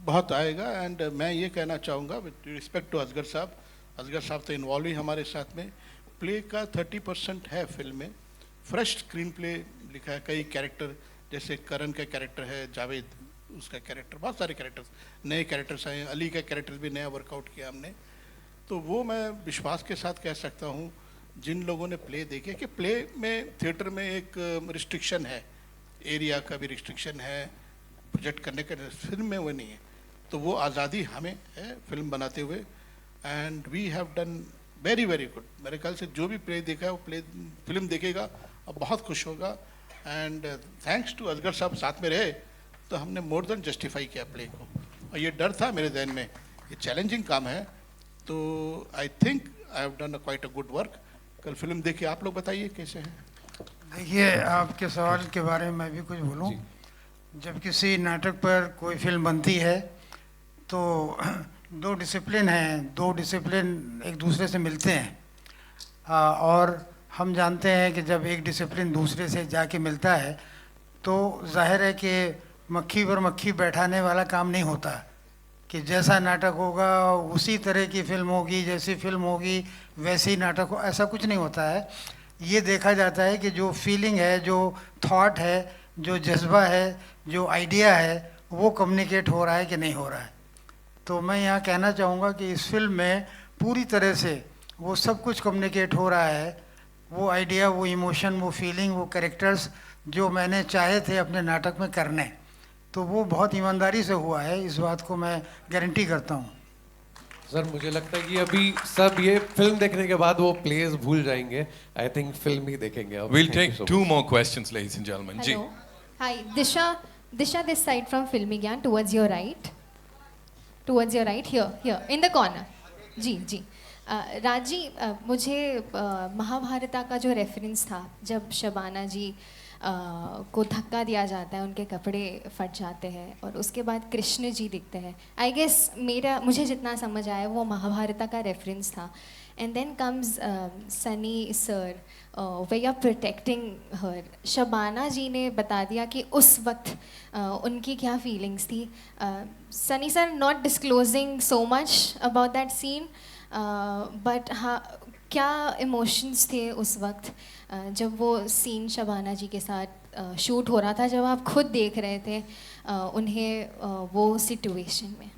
Speaker 2: बहुत आएगा। एंड मैं ये कहना चाहूँगा विद रिस्पेक्ट टू असगर साहब तो इन्वॉल्व ही हमारे साथ में। प्ले का 30% है फिल्म में, फ्रेश स्क्रीन प्ले लिखा है। कई कैरेक्टर, जैसे करण का कैरेक्टर है, जावेद उसका कैरेक्टर, बहुत सारे कैरेक्टर्स, नए कैरेक्टर्स आए हैं, अली का कैरेक्टर भी नया वर्कआउट किया हमने। तो वो मैं विश्वास के साथ कह सकता हूँ जिन लोगों ने प्ले देखे कि प्ले में थिएटर में एक रिस्ट्रिक्शन है, एरिया का भी रिस्ट्रिक्शन है, प्रोजेक्ट करने का, फिल्म में वो नहीं है। तो वो आज़ादी हमें है फिल्म बनाते हुए, and we have done very very good. मेरे ख्याल से जो भी प्ले देखा है वो फिल्म देखेगा और बहुत खुश होगा। एंड थैंक्स टू असगर साहब साथ में रहे तो हमने मोर देन जस्टिफाई किया प्ले को। और ये डर था मेरे जहन में, ये चैलेंजिंग काम है, तो I think I have done quite a good work. कल फिल्म देखिए, आप लोग बताइए कैसे हैं।
Speaker 9: देखिए, आपके सवाल के बारे में मैं भी कुछ बोलूं। जब किसी नाटक पर कोई फिल्म बनती है तो दो डिसिप्लिन हैं, दो डिसिप्लिन एक दूसरे से मिलते हैं, और हम जानते हैं कि जब एक डिसिप्लिन दूसरे से जाके मिलता है तो जाहिर है कि मक्खी पर मक्खी बैठाने वाला काम नहीं होता, कि जैसा नाटक होगा उसी तरह की फिल्म होगी, जैसी फिल्म होगी वैसे ही नाटक हो, ऐसा कुछ नहीं होता है। ये देखा जाता है कि जो फीलिंग है, जो थॉट है, जो जज्बा है, जो आइडिया है, वो कम्युनिकेट हो रहा है कि नहीं हो रहा है। तो मैं यहाँ कहना चाहूँगा कि इस फिल्म में पूरी तरह से वो सब कुछ कम्युनिकेट हो रहा है, वो आइडिया, वो इमोशन, वो फीलिंग, वो कैरेक्टर्स जो मैंने चाहे थे अपने नाटक में करने, तो वो बहुत ईमानदारी से हुआ है। इस बात को मैं गारंटी करता हूँ।
Speaker 14: सर, मुझे लगता है कि अभी सब ये फिल्म देखने के बाद वो प्लेस भूल जाएंगे। आई थिंक फिल्म ही देखेंगे अब।
Speaker 1: We'll take two more questions, ladies and gentlemen. Ji.
Speaker 15: Hi, Disha. Disha, this side from Filmy Gyan, towards your right. Towards your right, here, in the corner. जी जी राजी, मुझे महाभारता का जो reference था, जब शबाना जी को धक्का दिया जाता है, उनके कपड़े फट जाते हैं और उसके बाद कृष्ण जी दिखते हैं, आई गेस मुझे जितना समझ आया वो महाभारता का रेफरेंस था. And then comes Sunny sir, we are protecting her. Shabana ji ने बता दिया कि उस वक्त उनकी क्या फीलिंग्स थी. Sunny sir not disclosing so much about that scene, but हाँ, क्या इमोशंस थे उस वक्त जब वो सीन शबाना जी के साथ शूट हो रहा था, जब आप खुद देख रहे थे उन्हें वो सिचुएशन में,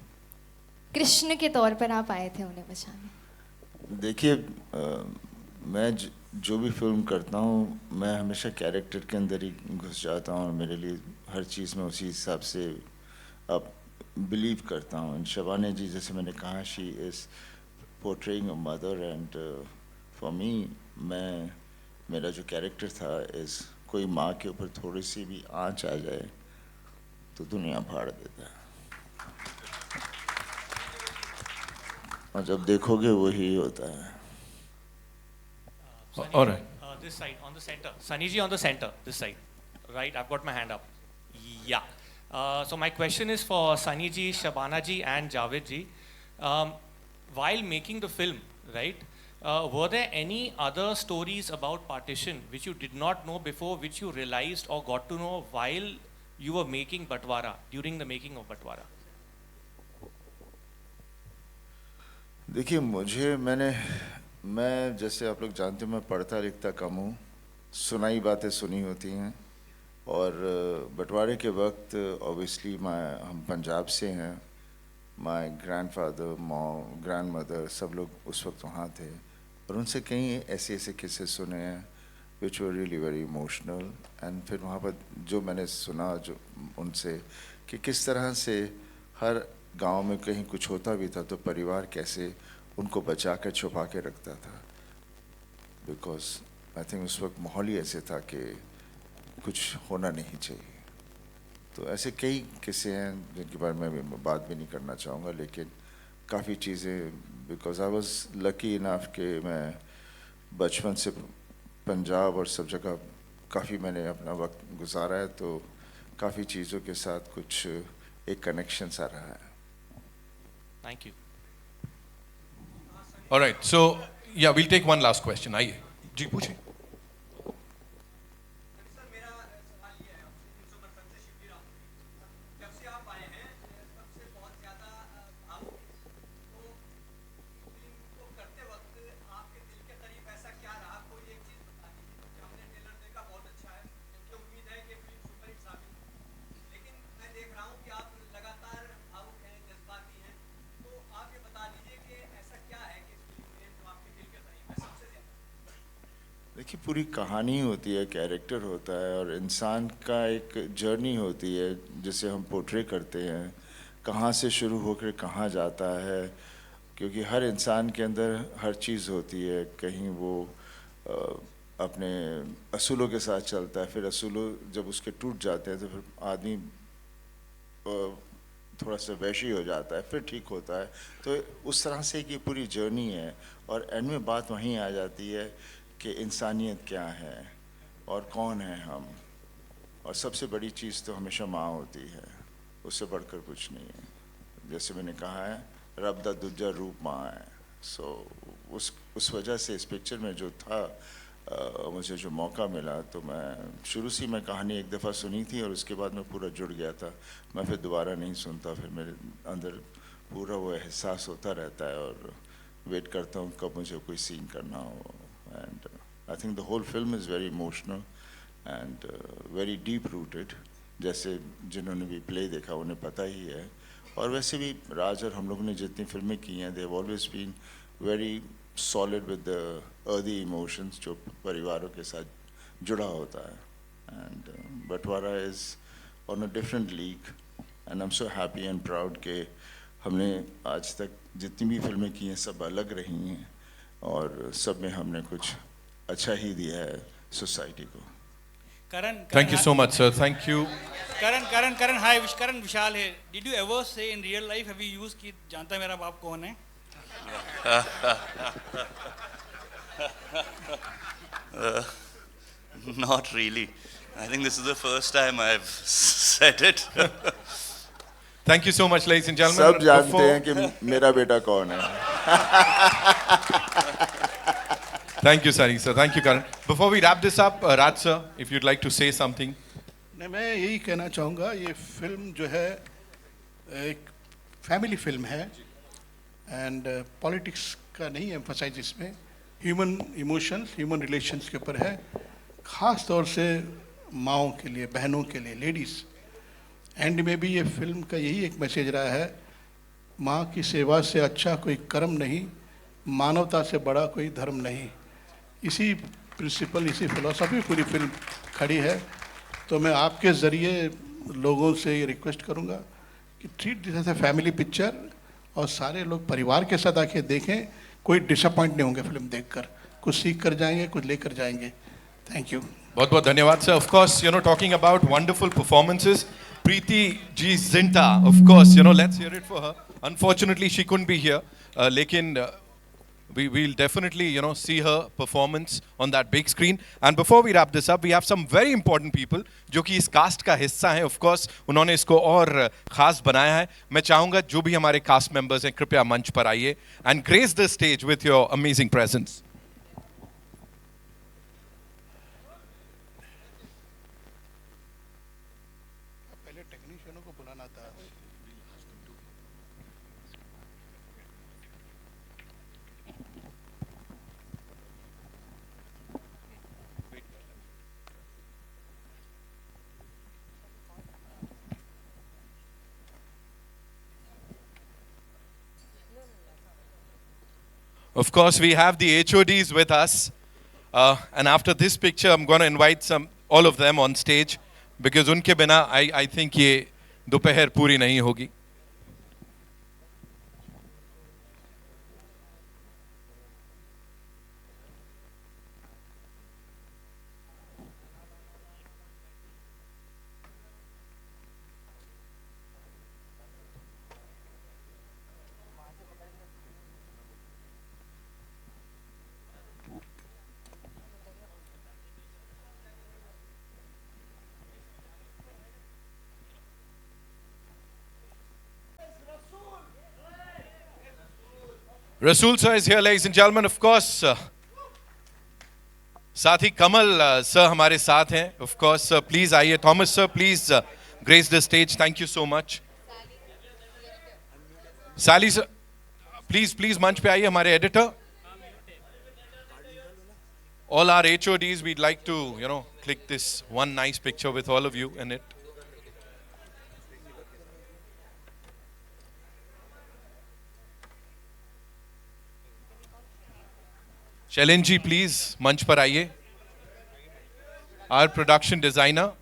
Speaker 15: कृष्ण के तौर पर आप आए थे उन्हें बचाने?
Speaker 8: देखिए, मैं जो भी फिल्म करता हूँ, मैं हमेशा कैरेक्टर के अंदर ही घुस जाता हूँ और मेरे लिए हर चीज़ में उसी हिसाब से अब बिलीव करता हूँ. शबाना जी, जैसे मैंने कहा, she is portraying a mother, and for me, मेरा जो कैरेक्टर था इज़, कोई माँ के ऊपर थोड़ी सी भी आँच आ जाए तो दुनिया फाड़ देता है, और जब देखोगे वही होता है.
Speaker 1: All right.
Speaker 16: This side, on the center. Sunny ji on the center, this side. Right, I've got my hand up. Yeah. So my question is for Sunny ji, Shabana ji and Javed ji. While making the film, right, were there any other stories about partition which you did not know before, which you realized or got to know while you were making Batwara, during the making of Batwara?
Speaker 8: देखिए, मैं जैसे आप लोग जानते हो, मैं पढ़ता लिखता कम हूँ, सुनाई बातें सुनी होती हैं. और बंटवारे के वक्त ऑब्वियसली हम पंजाब से हैं, माय ग्रैंडफादर, ग्रैंड मदर, सब लोग उस वक्त वहाँ थे, और उनसे कई ऐसे किस्से सुने हैं which were really very emotional. And फिर वहाँ पर जो मैंने सुना जो उनसे, कि किस तरह से हर गांव में कहीं कुछ होता भी था तो परिवार कैसे उनको बचा कर छुपा के रखता था, बिकॉज आई थिंक उस वक्त माहौल ही ऐसे था कि कुछ होना नहीं चाहिए. तो ऐसे कई किस्से हैं जिनके बारे में मैं बात भी नहीं करना चाहूँगा, लेकिन काफ़ी चीज़ें, because I was lucky enough कि मैं बचपन से पंजाब और सब जगह काफ़ी मैंने अपना वक्त गुजारा है, तो काफ़ी चीज़ों के साथ कुछ एक कनेक्शन सा रहा है.
Speaker 16: Thank you.
Speaker 1: All right, so yeah, we'll take one last question. आइए जी, पूछिए.
Speaker 8: देखिए, पूरी कहानी होती है, कैरेक्टर होता है, और इंसान का एक जर्नी होती है जिसे हम पोर्ट्रे करते हैं, कहाँ से शुरू होकर कहाँ जाता है, क्योंकि हर इंसान के अंदर हर चीज़ होती है. कहीं वो अपने असूलों के साथ चलता है, फिर असूलों जब उसके टूट जाते हैं तो फिर आदमी थोड़ा सा वैशी हो जाता है, फिर ठीक होता है. तो उस तरह से कि पूरी जर्नी है, और एंड में बात वहीं आ जाती है कि इंसानियत क्या है और कौन है हम. और सबसे बड़ी चीज़ तो हमेशा माँ होती है, उससे बढ़कर कुछ नहीं है. जैसे मैंने कहा है, रब दा दूजा रूप माँ है. सो उस वजह से इस पिक्चर में जो था, मुझे जो मौका मिला, तो मैं शुरू से मैं कहानी एक दफ़ा सुनी थी और उसके बाद मैं पूरा जुड़ गया था. मैं फिर दोबारा नहीं सुनता, फिर मेरे अंदर पूरा वो एहसास होता रहता है और वेट करता हूँ कब मुझे कोई सीन करना हो. And I think the whole film is very emotional and very deep rooted. जैसे जिन्होंने भी प्ले देखा उन्हें पता ही है, और वैसे भी राज और हम लोग ने जितनी फिल्में की हैं, they have always been very solid with the earthy emotions जो परिवारों के साथ जुड़ा होता है. And Batwara is on a different league, and I'm so happy and proud कि हमने आज तक जितनी भी फिल्में की हैं सब अलग रही हैं, और सब में हमने कुछ अच्छा ही दिया है सोसाइटी को.
Speaker 1: Thank you so much, sir. Thank you.
Speaker 17: Karan, hi, Karan Vishal here. Did you ever say in real life, have you used कि जानता मेरा बाप कौन है?
Speaker 10: Not really. I think this is the first time I've said it.
Speaker 1: Thank you so much, ladies and gentlemen.
Speaker 8: सब जानते हैं कि मेरा बेटा कौन है.
Speaker 1: Thank you, Sunny sir. Thank you, Karan. Before we wrap this up, Raj sir, if you'd like to say something.
Speaker 2: नहीं, मैं यही कहना चाहूँगा, ये फिल्म जो है एक फैमिली फिल्म है एंड पॉलिटिक्स का नहीं एम्फसाइज इसमें, ह्यूमन इमोशंस, ह्यूमन रिलेशंस के ऊपर है, ख़ास तौर से माँओं के लिए, बहनों के लिए, लेडीज़. एंड में भी ये फिल्म का यही एक मैसेज रहा है, माँ की सेवा से अच्छा कोई कर्म नहीं, मानवता से बड़ा कोई धर्म नहीं. इसी प्रिंसिपल, इसी फिलॉसफी पूरी फिल्म खड़ी है. तो मैं आपके ज़रिए लोगों से ये रिक्वेस्ट करूँगा कि treat this as a family picture और सारे लोग परिवार के साथ आके देखें. कोई डिसअपॉइंट नहीं होंगे फिल्म देखकर, कुछ सीख कर जाएंगे, कुछ लेकर जाएंगे. Thank you.
Speaker 1: बहुत बहुत धन्यवाद sir. Of course, talking about wonderful performances, Preeti G Zinta, of course, let's hear it for her. Unfortunately, she couldn't be here, lekin we'll definitely, see her performance on that big screen. And before we wrap this up, we have some very important people जो कि इस cast का हिस्सा हैं. Of course, उन्होंने इसको और खास बनाया है. मैं चाहूँगा जो भी हमारे कास्ट मेंबर्स हैं, कृपया मंच पर आइए and grace the stage with your amazing presence. Of course, we have the HODs with us. And after this picture, I'm going to invite all of them on stage because उनके बिना I think ये दोपहर पूरी नहीं होगी. Rasool sir is here, ladies and gentlemen, of course. साथ ही कमल sir हमारे साथ हैं. Of course, sir, please आइए. Thomas sir, please grace the stage. Thank you so much. Sally sir, please मंच पे आइए. हमारे editor. All our HODs, we'd like to, click this one nice picture with all of you in it. Shailen ji please मंच पर आइए. Our production designer.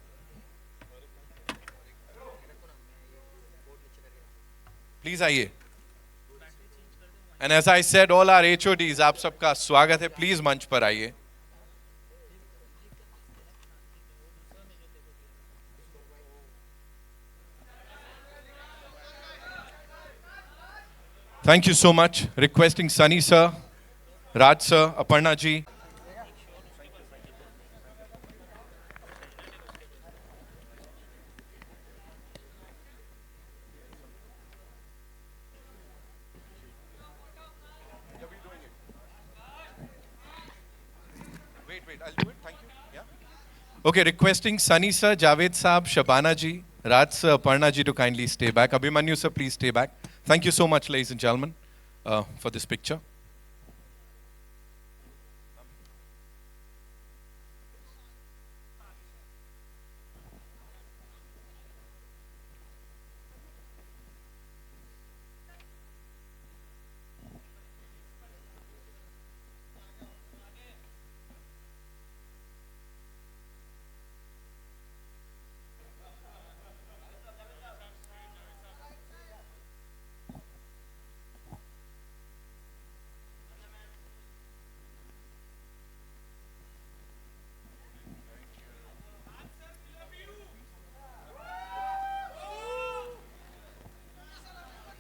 Speaker 1: Please आइए. And as I said, all our HODs, आप सबका स्वागत है. Please मंच पर आइए. Thank you so much. Requesting Sunny sir, Raj sir, Aparna ji. Wait, I'll do it. Thank you. Yeah. Okay, requesting Sunny sir, Javed saab, Shabana ji, Raj sir, Aparna ji to kindly stay back. Abhimanyu sir, please stay back. Thank you so much, ladies and gentlemen, for this picture.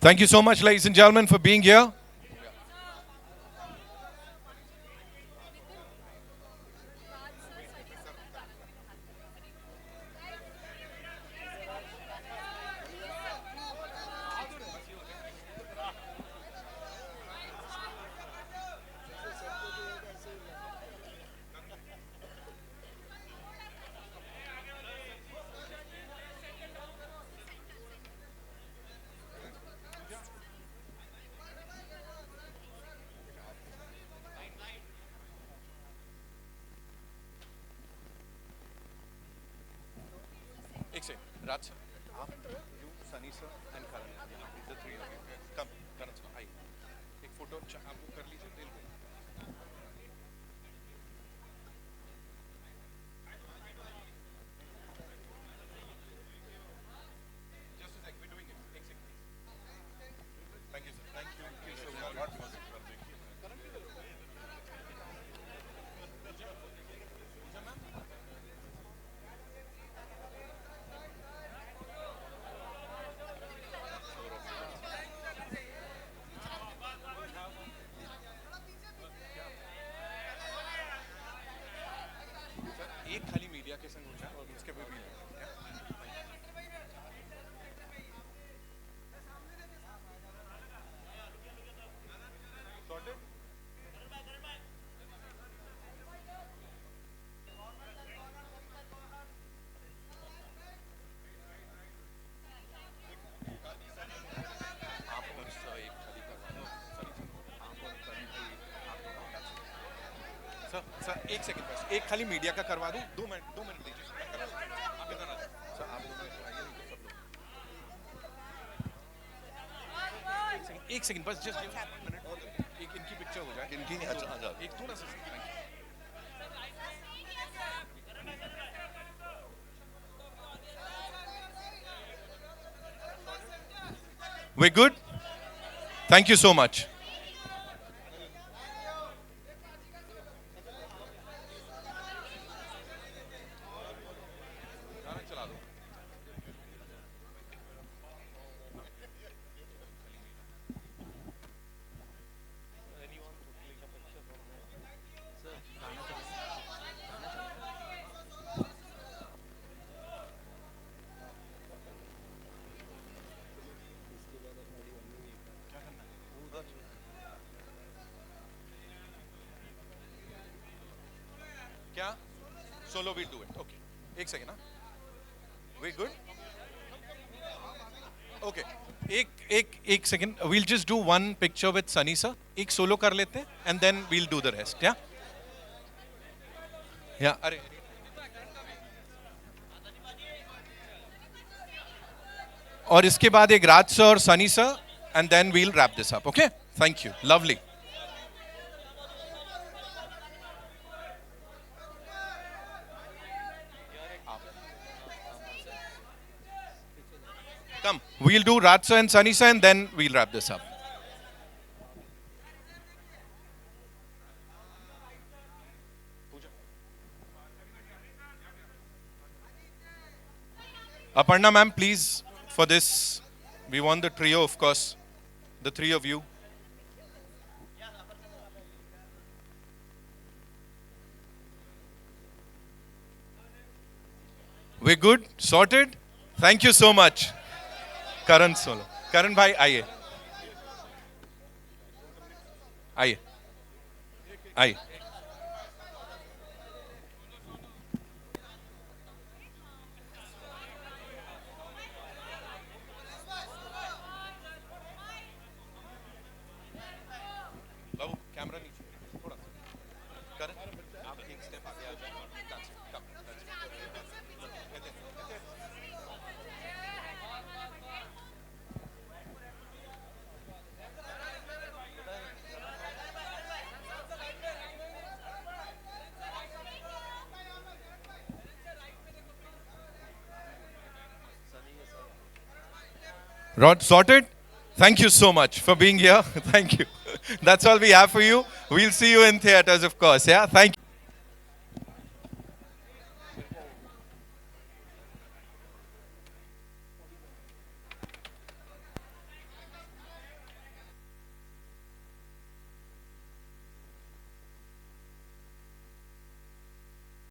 Speaker 1: Thank you so much, ladies and gentlemen, for being here. एक second, राज sir, आप, you, Sunny sir and Karan, the three of you. Come, Karan sir, आइए. एक photo आप कर लीजिए, ले लो. Just a sec, we're doing it. एक second. Thank you, sir. Thank you. Please show your lot for एक खाली मीडिया के संग हो जाए और उसके पे भी सर एक सेकंड बस, एक खाली मीडिया का करवा दूं, 2 मिनट दीजिए. आप इधर आ जाओ सर, आप दोनों आइए, सब लोग. एक सेकंड बस, जस्ट मिनट और एक इनकी पिक्चर हो जाए. इनकी एक थोड़ा सा. We're good? Thank you so much. क्या? Solo we'll do it. Okay. एक सेकंड ना. We good? Okay. एक second. We'll just do one picture with Sunny sir. एक सोलो कर लेते हैं and then we'll do the rest. Yeah. Yeah. अरे. और इसके बाद एक राज सर और Sunny sir and then we'll wrap this up. Okay? Thank you. Lovely. Come, we'll do Raj sir and Sunny sir and then we'll wrap this up. Aparna ma'am, please, for this, we want the trio, of course, the three of you. We're good? Sorted? Thank you so much. Karan solo. Karan bhai, आइए. आइए. आइए. बाबू camera नीचे थोड़ा सा. करण आप एक step आगे आ जाओ. Come. Rod, sorted? Thank you so much for being here. Thank you. That's all we have for you. We'll see you in theaters, of course. Yeah. Thank you.